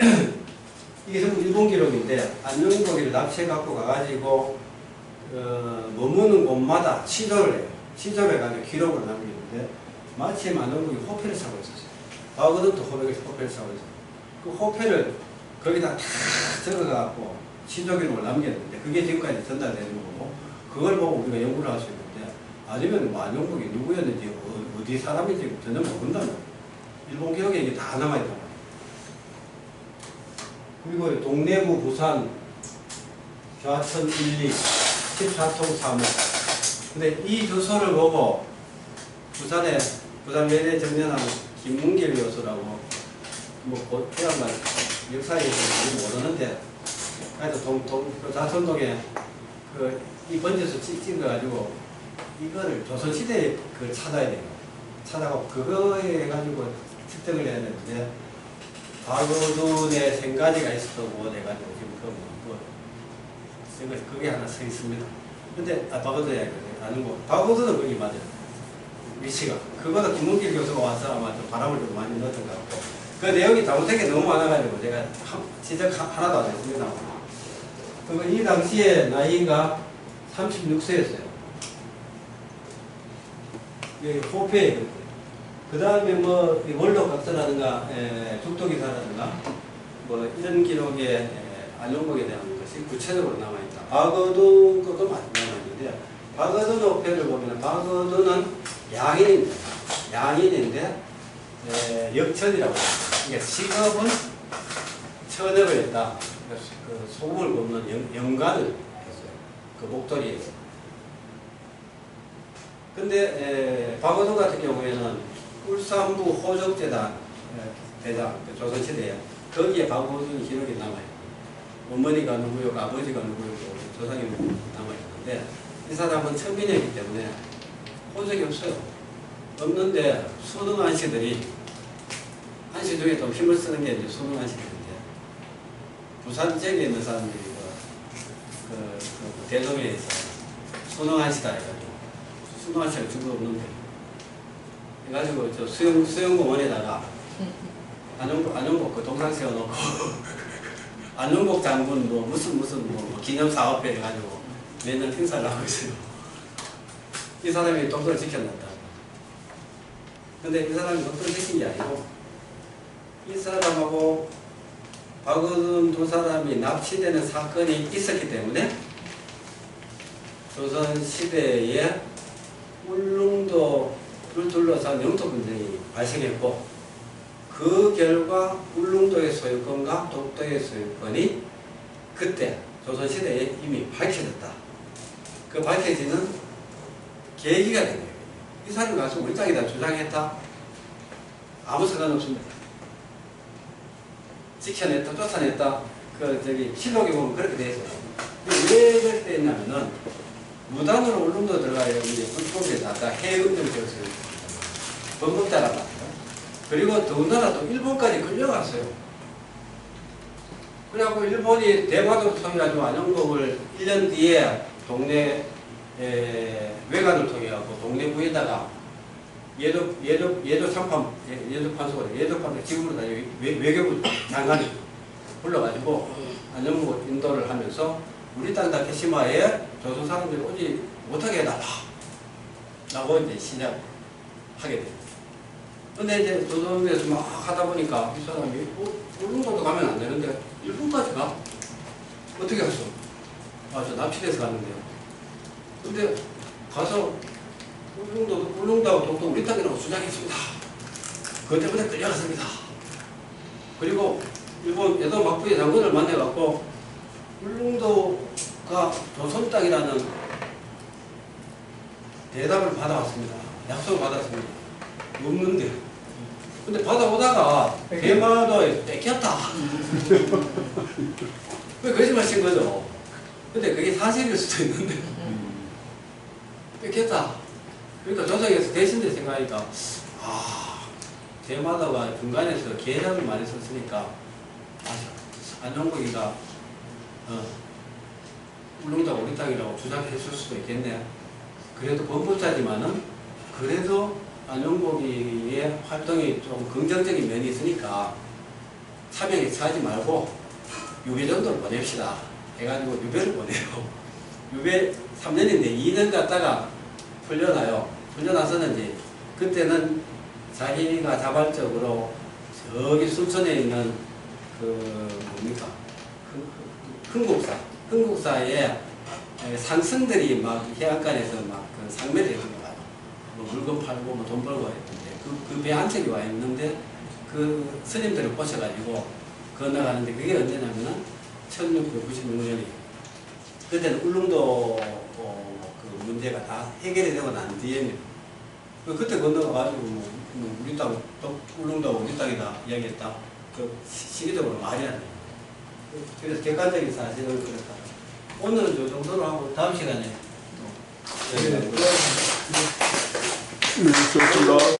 이게 전부 일본 기록인데 안녕고기를 납치해 갖고 가가지고 머무는 곳마다 취조를 해요. 취조를 해가지고 기록을 남기는데 마침 안녕고기 호패를 사고 있었어요. 바그든도 호패를 사고 있어요. 그 호패를 거기다 다 적어갖고 취조 기록을 남겼는데 그게 지금까지 전달되는 거고 그걸 보고 우리가 연구를 할 수 있는데 아니면 뭐 안녕고기 누구였는지 어디 사람인지 전혀 모른다면 일본 기록에 이게 다 남아있단 말이에요. 그리고 동래구 부산 좌천 1, 2 14통 3호. 근데 이 주소를 보고 부산 외대 정년한 김문길 교수라고 뭐 태양만 역사에 대해서 모르는데 하여튼 좌천동에 이 번지에서 찍어가지고 이거를 조선시대에 그걸 찾아야 돼요. 찾아가고 그거에 가지고 측정을 해야 되는데 바그둔에 생가지가 있었던 곳 해가지고 지금 그게 하나 서 있습니다. 근데 바그둔이 아닌 거. 바그둔은 거기 맞아요. 위치가. 그거는 김문길 교수가 와서 아마 좀 바람을 좀 많이 넣었던 것 같고. 그 내용이 잘못된 게 너무 많아가지고 제가 지적 하나도 안 했습니다. 그리고 이 당시에 나이가 36세였어요. 호패에 그 다음에 뭐 원로각서라든가 죽도기사라든가 뭐 이런 기록에 안용복에 대한 것이 구체적으로 남아있다. 바그둔 것도 남아있는데 바그둔 호패를 보면 바그둔은 양인인데 역천이라고 해요. 그러니까 직업은 천업을 했다. 그 소금을 굽는 연관을 했어요. 그 목도리에서. 근데 바그둔 같은 경우에는 울산부 호적재단 대장, 조선시대에 거기에 바그둔 기록이 남아요. 어머니가 누구요, 아버지가 누구요, 조상이 남아있는데 이 사람은 천민이었기 때문에 호적이 없어요. 없는데 수능 안씨들이 안씨 중에 좀 힘을 쓰는 게 이제 수능 안씨들인데 부산 지역에 있는 사람들이 그 대동에 있어 수능 안씨다 해가지고 수능 안씨가 죽어 없는데 해가지고 저 수영공원에다가 안용복 그 동상 세워놓고 안용복 장군 뭐 무슨 뭐 기념사업회 해가지고 매년 행사를 하고 있어요. 이 사람이 독도를 지켜놨다. 근데 이 사람이 독도를 지킨 게 아니고 이 사람하고 바그둔 두 사람이 납치되는 사건이 있었기 때문에 조선시대에 울릉도를 둘러싼 영토분쟁이 발생했고 그 결과 울릉도의 소유권과 독도의 소유권이 그때 조선시대에 이미 밝혀졌다. 그 밝혀지는 계기가 된 거예요. 이 사람이 가서 우리 땅이다 주장했다. 아무 상관없습니다. 지켜냈다, 쫓아냈다. 실록에 보면 그렇게 돼 있어요. 왜 그렇게 했냐면은 무단으로 울릉도 들어가야 이제 불법에 아까 해운대를 지었어요. 범법자란 말이에요. 그리고 더군다나 또 일본까지 끌려갔어요. 그래갖고 일본이 대화도를 통해가지고 안용복을 1년 뒤에 동네 외관을 통해갖고 동네부에다가 예조판소 지금으로 다 외교부 장관이 불러가지고 안용복 인도를 하면서 우리 땅 다케시마에 조선 사람들이 오지 못하게 해달라 라고 이제 시작하게 돼요. 근데 이제 조선에서 막 하다 보니까 이 사람이 울릉도도 가면 안 되는데 일본까지 가? 어떻게 갔어? 저 납치돼서 갔는데요. 근데 가서 울릉도하고 독도 우리 땅이라고 주장했습니다. 그것 때문에 끌려갔습니다. 그리고 일본 에도 막부의 장군을 만나갖고 울릉도가 조선 땅이라는 대답을 받아왔습니다. 약속을 받았습니다. 없는데. 근데 받아오다가 대마도에 뺏겼다. 왜 거짓말 친 거죠? 근데 그게 사실일 수도 있는데 뺏겼다. 그러니까 조정에서 대신에 생각하니까 대마도가 중간에서 계량을 많이 썼으니까 안정국이가 울릉도가 우리 땅이라고 주장했을 수도 있겠네. 그래도 범법자지만은 그래도 안용복이의 활동이 좀 긍정적인 면이 있으니까 사명에 차지 말고 유배 정도를 보냅시다 해가지고 유배를 보내요. 유배 3년인데 2년 갔다가 풀려나요. 풀려나서는 이제 그때는 자기가 자발적으로 저기 순천에 있는 뭡니까 흥국사의 상승들이 막 해안가에서 막 그 상매를 했던 거예요. 뭐 물건 팔고 뭐 돈 벌고 했는데 그 배 한 척이 와 있는데 그 스님들을 꼬셔가지고 건너가는데 그게 언제냐면은 1696년이에요. 그때는 울릉도 그 문제가 다 해결이 되고 난 뒤에 그때 건너가가지고 뭐 우리 땅 울릉도 우리 땅이다 이야기했다. 그 시기적으로 말이 안 돼요. 그래서 객관적인 사실은 그렇다. 오늘은 저 정도로 하고 다음 시간에 또 네, 수고하셨습니다.